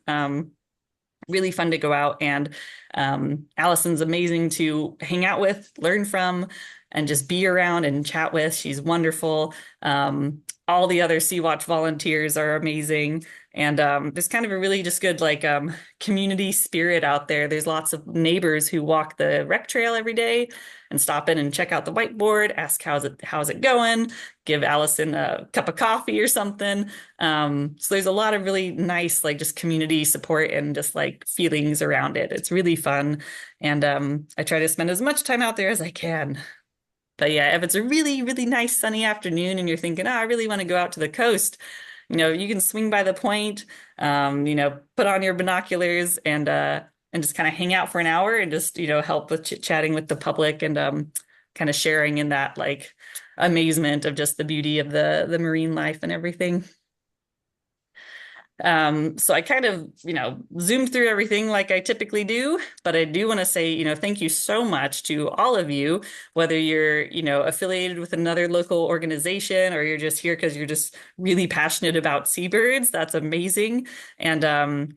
Really fun to go out, and Allison's amazing to hang out with, learn from, and just be around and chat with. She's wonderful. All the other Sea-Watch volunteers are amazing. And there's kind of a really just good community spirit out there. There's lots of neighbors who walk the rec trail every day and stop in and check out the whiteboard, ask how's it going, give Allison a cup of coffee or something. So there's a lot of really nice just community support and just feelings around it. It's really fun. And I try to spend as much time out there as I can. But yeah, if it's a really, really nice sunny afternoon and you're thinking, I really want to go out to the coast, you can swing by the point, put on your binoculars and just kind of hang out for an hour and just, help with chit-chatting with the public and kind of sharing in that amazement of just the beauty of the marine life and everything. So I kind of, zoomed through everything like I typically do, but I do want to say, thank you so much to all of you, whether you're, affiliated with another local organization or you're just here because you're just really passionate about seabirds. That's amazing. And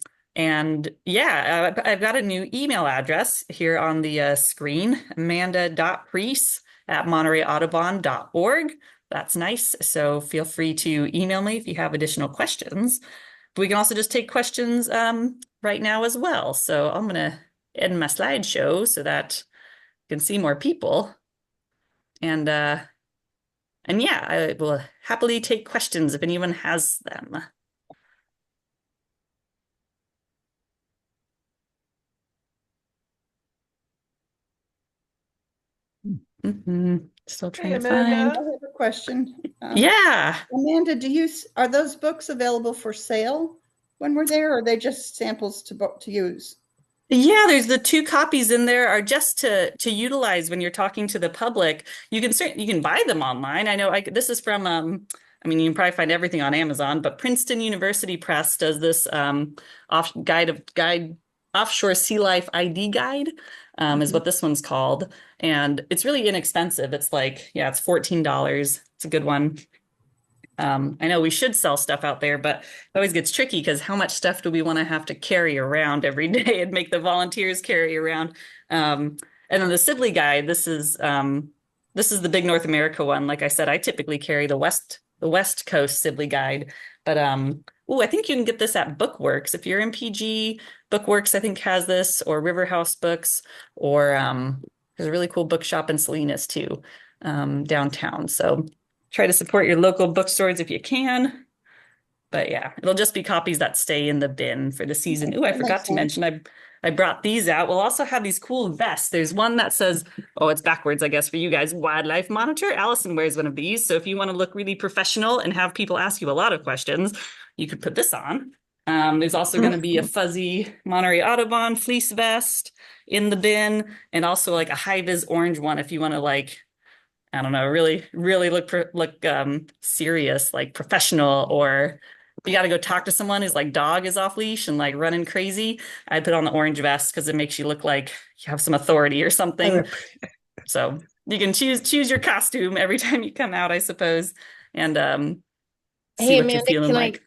yeah, I've got a new email address here on the screen, amanda.priest@montereyaudubon.org. That's nice. So feel free to email me if you have additional questions. But we can also just take questions right now as well. So I'm going to end my slideshow so that you can see more people. And yeah, I will happily take questions if anyone has them. Still trying to find. I have a question. Yeah. Amanda, are those books available for sale when we're there, or are they just samples to use? Yeah, there's the 2 copies in there are just to utilize when you're talking to the public. You can buy them online. I know this is from you can probably find everything on Amazon, but Princeton University Press does this offshore sea life ID guide, is what this one's called. And it's really inexpensive. It's it's $14. It's a good one. I know we should sell stuff out there, but it always gets tricky because how much stuff do we want to have to carry around every day and make the volunteers carry around? And then the Sibley guide, this is the big North America one. Like I said, I typically carry the West Coast Sibley guide, but I think you can get this at Bookworks. If you're in PG, Bookworks I think has this, or River House Books, or there's a really cool bookshop in Salinas too, downtown. So try to support your local bookstores if you can. But yeah, it'll just be copies that stay in the bin for the season. Oh, I forgot to mention, I brought these out. We'll also have these cool vests. There's one that says, it's backwards, I guess, for you guys, Wildlife Monitor. Allison wears one of these. So if you want to look really professional and have people ask you a lot of questions, you could put this on. There's also going to be a fuzzy Monterey Audubon fleece vest in the bin, and also a high-vis orange one if you want to I don't know, really, really look serious, professional, or you got to go talk to someone whose dog is off leash and running crazy. I put on the orange vest because it makes you look like you have some authority or something. So you can choose your costume every time you come out, I suppose, and see Hey, what you're Amanda, feeling like.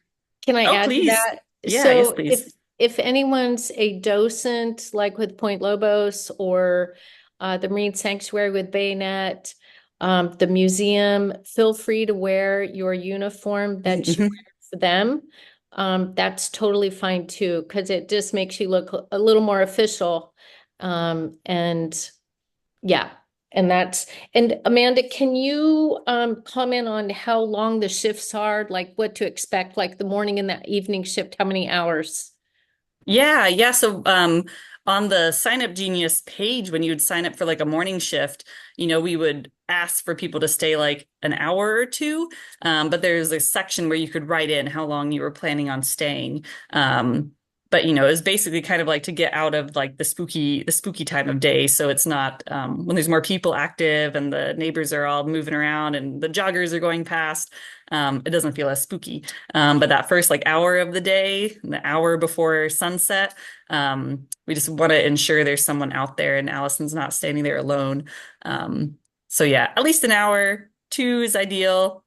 Can I add please. to that? Yeah, So yes, please. if anyone's a docent, like with Point Lobos or the Marine Sanctuary with Bayonet, the museum, feel free to wear your uniform that you wear for them. that's totally fine too, because it just makes you look a little more official. And yeah, and Amanda, can you comment on how long the shifts are, like what to expect, like the morning and the evening shift, how many hours? Yeah. So on the Sign Up Genius page, when you would sign up for like a morning shift, we would ask for people to stay like an hour or two. But there's a section where you could write in how long you were planning on staying. But it was basically kind of like to get out of like the spooky time of day. So it's not when there's more people active and the neighbors are all moving around and the joggers are going past. It doesn't feel as spooky. But that first like hour of the day, the hour before sunset, we just want to ensure there's someone out there and Allison's not standing there alone. So yeah, at least an hour, two is ideal,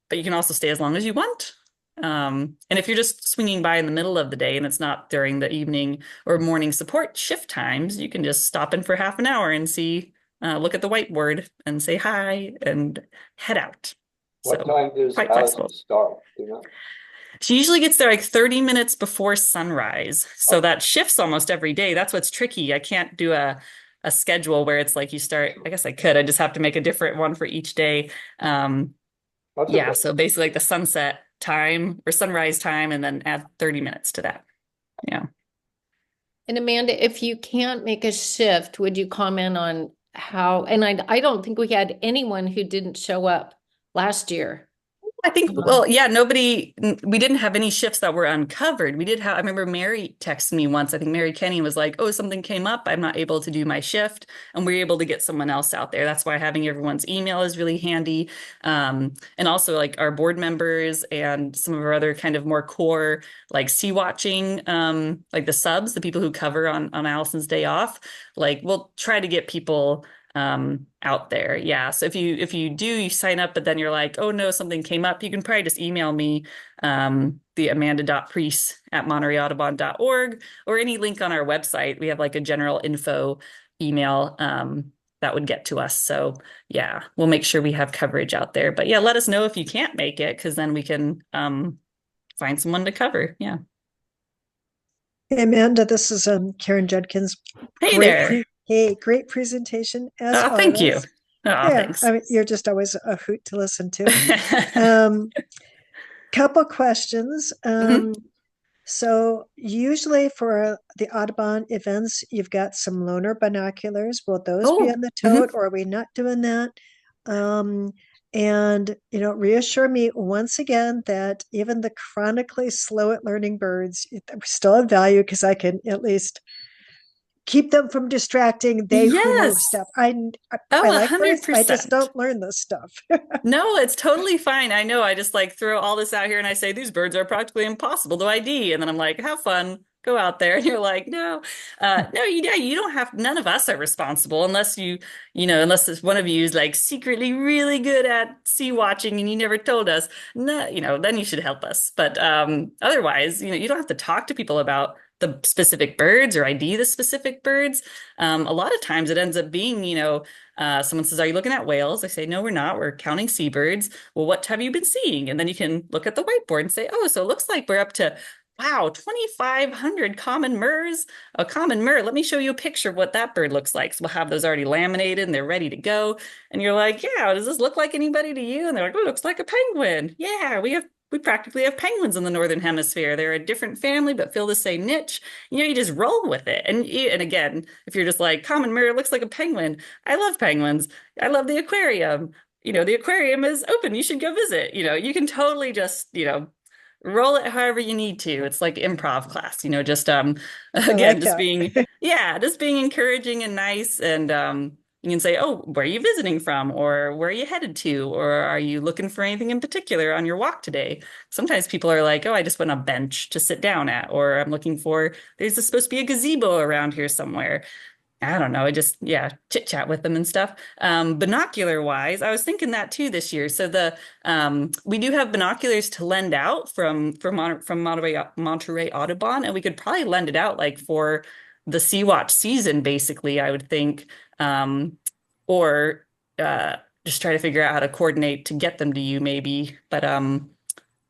but you can also stay as long as you want. And if you're just swinging by in the middle of the day and it's not during the evening or morning support shift times, you can just stop in for half an hour and look at the whiteboard and say hi and head out. What So time does quite Allison flexible. start? Do you know? She usually gets there like 30 minutes before sunrise. So Okay. that shifts almost every day. That's what's tricky. I can't do a schedule where it's like you start, I guess I could. I just have to make a different one for each day. That's Yeah, okay. so basically like the sunset time or sunrise time and then add 30 minutes to that. Yeah. And Amanda, if you can't make a shift, would you comment on how, and I don't think we had anyone who didn't show up last year. I think, well, yeah, we didn't have any shifts that were uncovered. I remember Mary texted me once. I think Mary Kenny was like, oh, something came up. I'm not able to do my shift. And we were able to get someone else out there. That's why having everyone's email is really handy. And also like our board members and some of our other kind of more core, like Sea-Watching, like the subs, the people who cover on Allison's day off, like we'll try to get people out there. Yeah. So if you sign up, but then you're like, oh no, something came up, you can probably just email me, the amanda.priest@montereyaudubon.org or any link on our website. We have like a general info email, that would get to us. So yeah, we'll make sure we have coverage out there. But yeah, let us know if you can't make it, because then we can, find someone to cover. Yeah. Hey, Amanda, this is Karen Judkins. Hey there. Great presentation as Oh, thank you. always. Oh, Yeah, thanks. I mean, you're just always a hoot to listen to. Couple questions. Mhm. So usually for the Audubon events, you've got some loaner binoculars. Will those be Oh, in the mhm. tote, or are we not doing that? And reassure me once again that even the chronically slow at learning birds still have value, because I can at least keep them from distracting they who know Yes. stuff. I Oh, like birds. I just 100%. don't learn this stuff. No, it's totally fine. I know. I just like throw all this out here and I say these birds are practically impossible to ID. And then I'm like, have fun, go out there. And you're like, no, no, you don't have, none of us are responsible unless unless it's one of you is like secretly really good at sea watching and you never told us. No, then you should help us. But otherwise, you don't have to talk to people about the specific birds or ID the specific birds. A lot of times it ends up being, someone says, are you looking at whales? I say, no, we're not. We're counting seabirds. Well, what have you been seeing? And then you can look at the whiteboard and say, oh, so it looks like we're up to, wow, 2,500 common murres. A common murre. Let me show you a picture of what that bird looks like. So we'll have those already laminated and they're ready to go. And you're like, yeah, does this look like anybody to you? And they're like, oh, it looks like a penguin. Yeah, we practically have penguins in the Northern Hemisphere. They're a different family, but fill the same niche. You just roll with it. And again, if you're just like, common murre looks like a penguin. I love penguins. I love the aquarium. The aquarium is open. You should go visit. You can totally just, roll it however you need to. It's like improv class, just I again, like just that. being, yeah, just being encouraging and nice. And you can say, oh, where are you visiting from? Or where are you headed to? Or are you looking for anything in particular on your walk today? Sometimes people are like, oh, I just want a bench to sit down at, or I'm looking for, there's supposed to be a gazebo around here somewhere. I don't know. I just, yeah, chit chat with them and stuff. Binocular wise, I was thinking that too this year. So we do have binoculars to lend out from Monterey Audubon, and we could probably lend it out like for the Sea-Watch season, basically, I would think. Or just try to figure out how to coordinate to get them to you maybe. But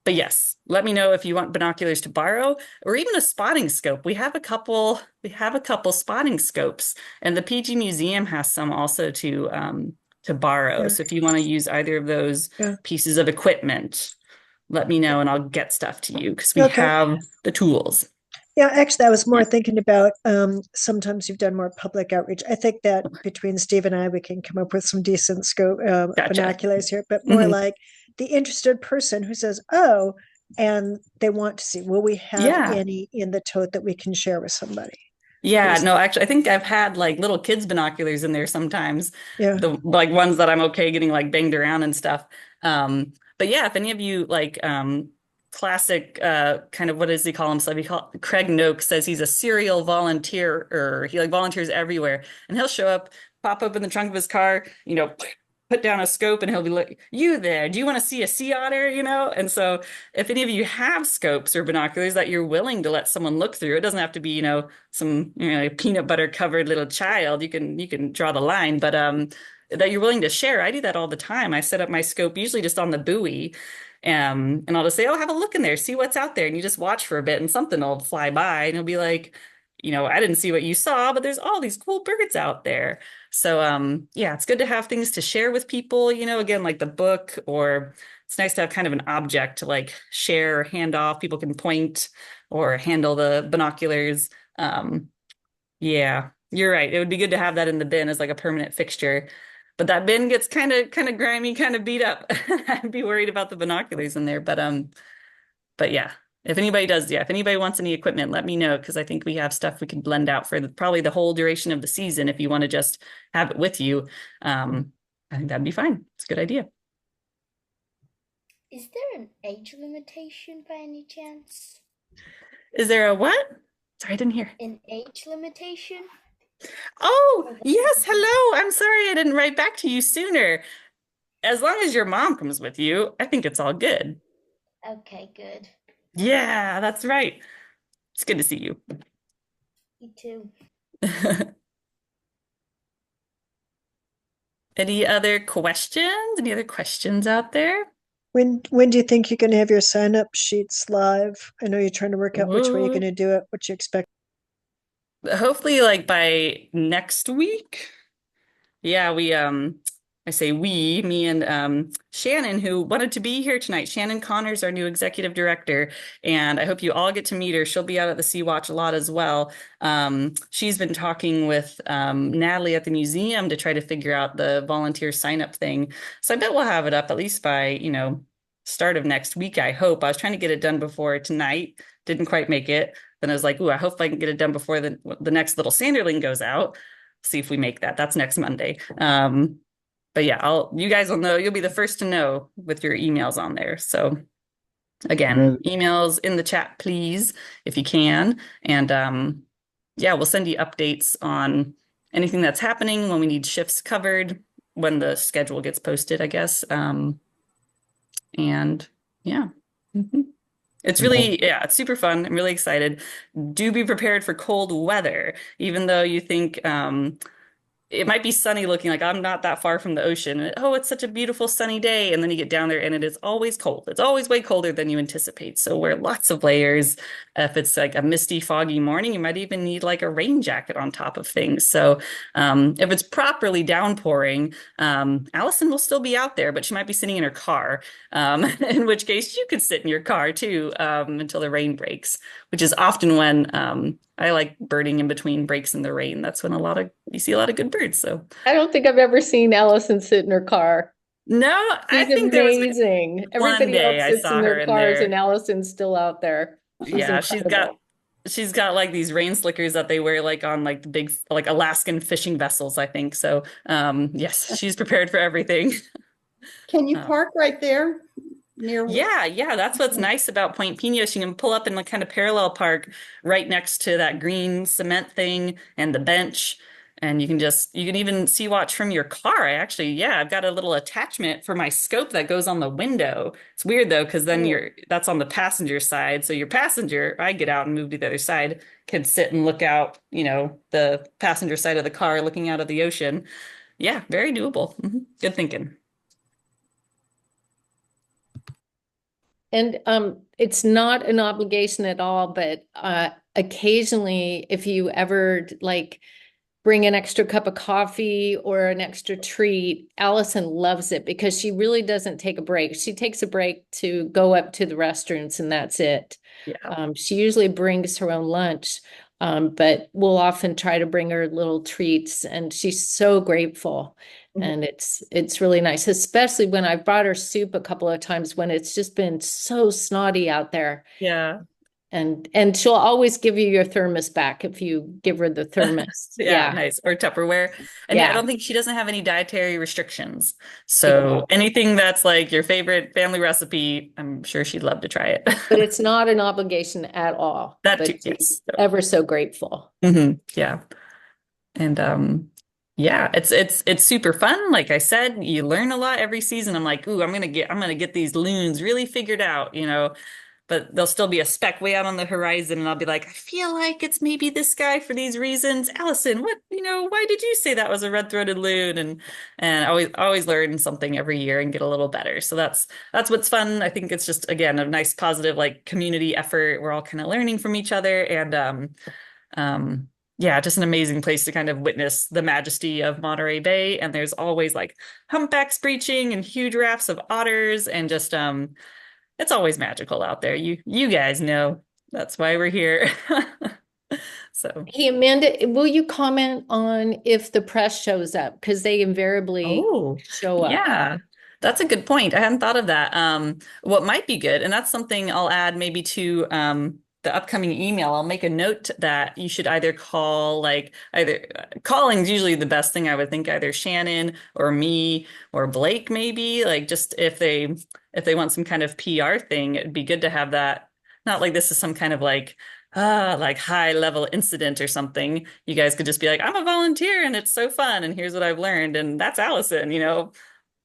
but yes, let me know if you want binoculars to borrow or even a spotting scope. We have a couple spotting scopes, and the PG Museum has some also to borrow. Yeah. So if you want to use either of those Yeah. pieces of equipment, let me know and I'll get stuff to you because we Okay. have the tools. Yeah, actually, I was more Yeah. thinking about sometimes you've done more public outreach. I think that between Steve and I, we can come up with some decent scope Gotcha. binoculars here, but more Mhm. like the interested person who says, "Oh," and they want to see, will we have Yeah. any in the tote that we can share with somebody? Yeah, Who's, no, actually, I think I've had like little kids binoculars in there sometimes, yeah, the like ones that I'm okay getting like banged around and stuff. But yeah, if any of you like classic kind of what does he call himself? Craig Noakes says he's a serial volunteer or he like volunteers everywhere and he'll show up, pop up in the trunk of his car, put down a scope and he'll be like, "You there? Do you want to see a sea otter?" And so if any of you have scopes or binoculars that you're willing to let someone look through, it doesn't have to be, some, peanut butter covered little child. You can draw the line, but that you're willing to share. I do that all the time. I set up my scope usually just on the buoy. And I'll just say, "Oh, have a look in there, see what's out there." And you just watch for a bit and something will fly by and you'll be like, "I didn't see what you saw, but there's all these cool birds out there." So yeah, it's good to have things to share with people, again, like the book, or it's nice to have kind of an object to like share or hand off. People can point or handle the binoculars. Yeah, you're right. It would be good to have that in the bin as like a permanent fixture. But that bin gets kind of grimy, kind of beat up. I'd be worried about the binoculars in there. But yeah, if anybody wants any equipment, let me know because I think we have stuff we can blend out for probably the whole duration of the season. If you want to just have it with you, I think that'd be fine. It's a good idea. Is there an age limitation by any chance? Is there a what? Sorry, I didn't hear. An age limitation? Oh, yes. Hello. I'm sorry I didn't write back to you sooner. As long as your mom comes with you, I think it's all good. Okay, good. Yeah, that's right. It's good to see you. You too. Any other questions? Any other questions out there? when do you think you're going to have your sign up sheets live? I know you're trying to work out which way you're going to do it, what you expect. Hopefully like by next week. Yeah, I say we, me and Shannon, who wanted to be here tonight. Shannon Connor's our new executive director, and I hope you all get to meet her. She'll be out at the Seawatch a lot as well. She's been talking with Natalie at the museum to try to figure out the volunteer sign up thing. So I bet we'll have it up at least by, start of next week, I hope. I was trying to get it done before tonight, didn't quite make it. Then I was like, "Ooh, I hope I can get it done before the next little Sanderling goes out." See if we make that. That's next Monday. But yeah, you guys will know. You'll be the first to know with your emails on there. So again, emails in the chat, please, if you can. And yeah, we'll send you updates on anything that's happening when we need shifts covered, when the schedule gets posted, I guess. And yeah. It's really, yeah, it's super fun. I'm really excited. Do be prepared for cold weather, even though you think it might be sunny looking like I'm not that far from the ocean. Oh, it's such a beautiful sunny day. And then you get down there and it is always cold. It's always way colder than you anticipate. So wear lots of layers. If it's like a misty, foggy morning, you might even need like a rain jacket on top of things. So if it's properly downpouring, Allison will still be out there, but she might be sitting in her car, in which case you could sit in your car too until the rain breaks, which is often when I like birding in between breaks in the rain. That's when you see a lot of good birds. So I don't think I've ever seen Allison sit in her car. no, I She's think there was amazing. one Everybody day else I sits saw in her their in cars and there. Allison's still out there. She's Yeah, incredible. she's got like these rain slickers that they wear like on like the big like Alaskan fishing vessels, I think. So yes, she's prepared for everything. Can you park right there near? Yeah, that's what's nice about Point Pinos. You can pull up in like kind of parallel park right next to that green cement thing and the bench. And you can even see watch from your car. I've got a little attachment for my scope that goes on the window. It's weird though, because then that's on the passenger side. So your passenger, I get out and move to the other side, can sit and look out, the passenger side of the car looking out of the ocean. Yeah, very doable. Good thinking. And it's not an obligation at all, but occasionally if you ever like bring an extra cup of coffee or an extra treat, Allison loves it because she really doesn't take a break. She takes a break to go up to the restrooms and that's it. Yeah. She usually brings her own lunch, but we'll often try to bring her little treats and she's so grateful. And it's really nice, especially when I brought her soup a couple of times when it's just been so snotty out there. Yeah. And she'll always give you your thermos back if you give her the thermos. Yeah, Yeah. nice. Or Tupperware. And yeah, I Yeah. don't think she doesn't have any dietary restrictions. So anything that's like your favorite family recipe, I'm sure she'd love to try it. But it's not an obligation at all. That But too, she's yes. ever so grateful. Yeah. And yeah, it's super fun. Like I said, you learn a lot every season. I'm like, ooh, I'm gonna get these loons really figured out, but there'll still be a speck way out on the horizon, and I'll be like, I feel like it's maybe this guy for these reasons. Allison, why did you say that was a red-throated loon? And always learn something every year and get a little better. So that's what's fun. I think it's just again a nice positive like community effort. We're all kind of learning from each other, and yeah, just an amazing place to kind of witness the majesty of Monterey Bay. And there's always like humpbacks breaching and huge rafts of otters, and just it's always magical out there. You guys know that's why we're here. So, Hey, Amanda, will you comment on if the press shows up? Because they invariably oh, show up. yeah. That's a good point. I hadn't thought of that. What might be good, and that's something I'll add maybe to the upcoming email. I'll make a note that you should either call, like either calling is usually the best thing I would think, either Shannon or me or Blake, maybe. Like just if they want some kind of PR thing, it'd be good to have that. Not like this is some kind of like high level incident or something. You guys could just be like, I'm a volunteer and it's so fun and here's what I've learned and that's Allison.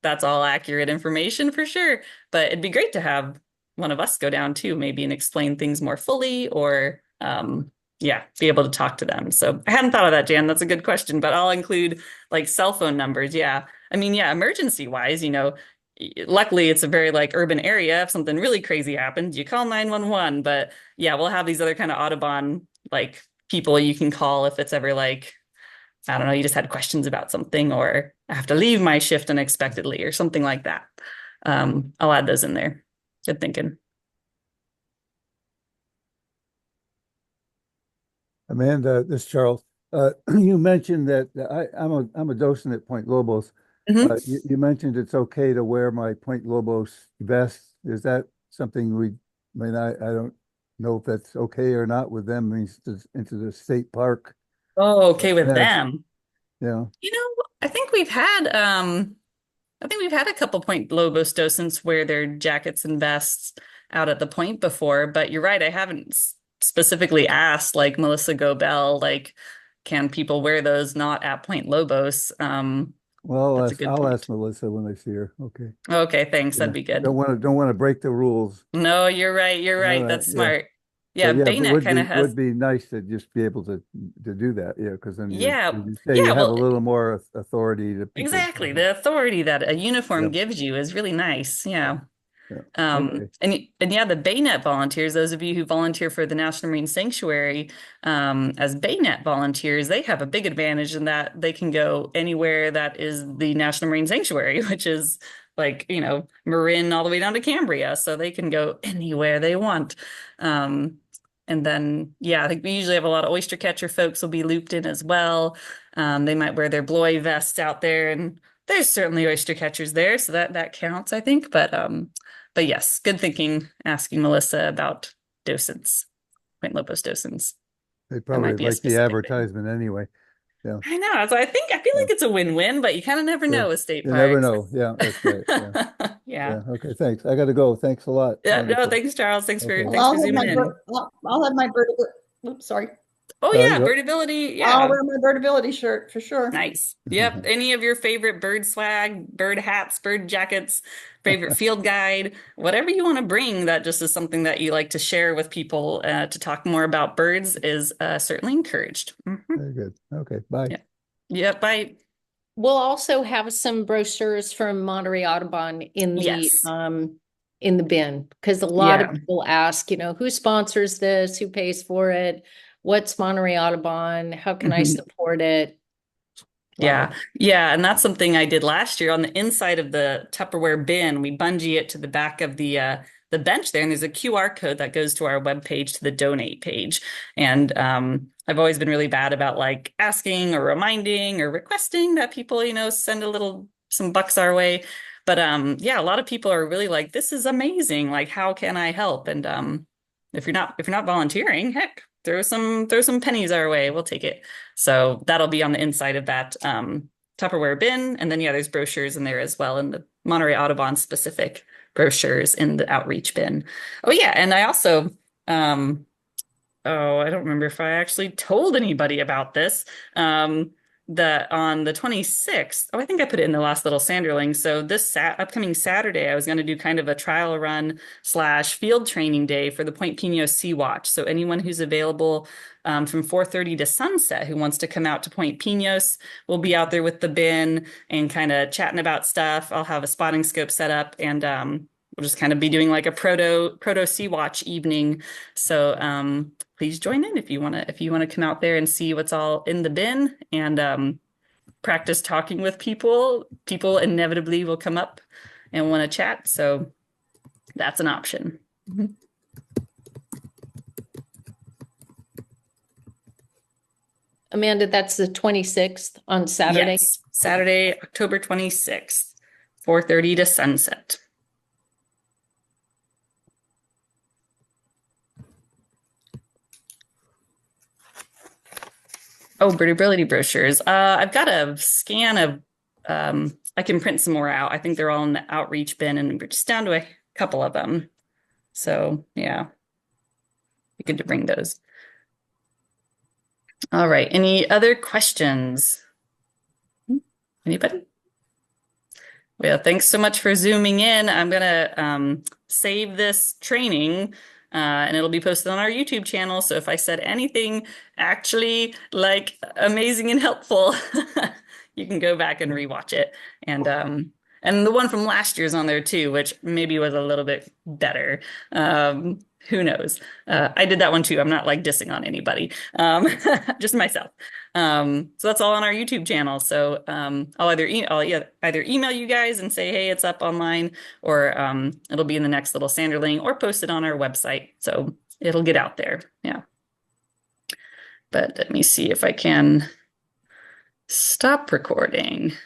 That's all accurate information for sure. But it'd be great to have one of us go down too, maybe, and explain things more fully, or yeah, be able to talk to them. So I hadn't thought of that, Jan. That's a good question, but I'll include like cell phone numbers. Yeah. I mean, yeah, emergency wise, luckily it's a very like urban area. If something really crazy happens, you call 911. But yeah, we'll have these other kind of Audubon like people you can call if it's ever like, I don't know, you just had questions about something, or I have to leave my shift unexpectedly or something like that. I'll add those in there. Good thinking. Amanda, this is Charles. You mentioned that I'm a docent at Point Lobos. Mhm. You mentioned it's okay to wear my Point Lobos vest. Is that something I don't know if that's okay or not with them into the state park. Oh, okay with Yes. them. Yeah. I think we've had a couple Point Lobos docents wear their jackets and vests out at the point before, but you're right, I haven't specifically asked like Melissa Gobel, like, can people wear those not at Point Lobos? Well, That's a good I'll point. ask Melissa when I see her. Okay. Okay, thanks. Yeah. That'd be good. Don't want to break the rules. No, you're right. You're All right. right. That's Yeah. smart. Yeah, But yeah, but Baynet kind of has. would be nice to just be able to do that. Yeah, because then Yeah, you say yeah. you have a Well, little more authority to people. exactly. The authority that a uniform Yeah. gives you is really nice. Yeah. Yeah. Um, Okay. and yeah, the Baynet volunteers, those of you who volunteer for the National Marine Sanctuary, as Baynet volunteers, they have a big advantage in that they can go anywhere that is the National Marine Sanctuary, which is like, Marin all the way down to Cambria. So they can go anywhere they want. And then, yeah, I think we usually have a lot of oyster catcher folks will be looped in as well. They might wear their Bloy vests out there, and there's certainly oyster catchers there, so that counts, I think. But yes, good thinking asking Melissa about docents, Point Lobos docents. They That probably might be a like the specific thing. advertisement anyway. Yeah. I know. So I feel Yeah. like it's a win-win, but you kind of never Yeah. know with state You never parks. know. Yeah, that's right. Yeah. Yeah. Yeah. Okay. Thanks. I got to go. Thanks a lot. Yeah. No, Wonderful. thanks, Charles. Thanks Okay. for I'll have zooming in. I'll have my bird. Oops, sorry. Oh Sorry, yeah, what? birdability. I'll Yeah. wear my birdability shirt for sure. Nice. Yep. Any of your favorite bird swag, bird hats, bird jackets, favorite field guide, whatever you want to bring that just is something that you like to share with people to talk more about birds is certainly encouraged. Mhm. Very good. Okay. Bye. Yeah. Yep. Bye. We'll also have some brochures from Monterey Audubon in the Yes. in the bin? Because a lot Yeah. of people ask, who sponsors this? Who pays for it? What's Monterey Audubon? How can I Mhm. support it? Yeah. Wow. Yeah. And that's something I did last year on the inside of the Tupperware bin. We bungee it to the back of the bench there, and there's a QR code that goes to our webpage to the donate page. And I've always been really bad about like asking or reminding or requesting that people, send some bucks our way. But yeah, a lot of people are really like, this is amazing. Like, how can I help? And if you're not volunteering, heck, throw some pennies our way. We'll take it. So that'll be on the inside of that Tupperware bin. And then, yeah, there's brochures in there as well, in the Monterey Audubon specific brochures in the outreach bin. Oh, yeah. And I also, I don't remember if I actually told anybody about this. That on the 26th, I think I put it in the last little Sanderling. So this upcoming Saturday, I was going to do kind of a trial run / field training day for the Point Pinos Seawatch. So anyone who's available from 4:30 to sunset who wants to come out to Point Pinos, will be out there with the bin and kind of chatting about stuff. I'll have a spotting scope set up, and we'll just kind of be doing like a proto Seawatch evening. So please join in if you want to come out there and see what's all in the bin, and practice talking with people. People inevitably will come up and want to chat. So that's an option. Mhm. Amanda, that's the 26th on Saturday. Yes, Saturday, October 26th, 4:30 to sunset. Oh, birdability brochures. I've got a scan of, I can print some more out. I think they're all in the outreach bin, and we're just down to a couple of them. So yeah, be good to bring those. All right. Any other questions? Anybody? Well, thanks so much for zooming in. I'm gonna save this training, and it'll be posted on our YouTube channel. So if I said anything actually like amazing and helpful, you can go back and rewatch it. And the one from last year's on there too, which maybe was a little bit better. Who knows? I did that one too. I'm not like dissing on anybody, just myself. So that's all on our YouTube channel. So I'll either email you guys and say, hey, it's up online, or it'll be in the next little Sanderling, or post it on our website. So it'll get out there. Yeah. But let me see if I can stop recording.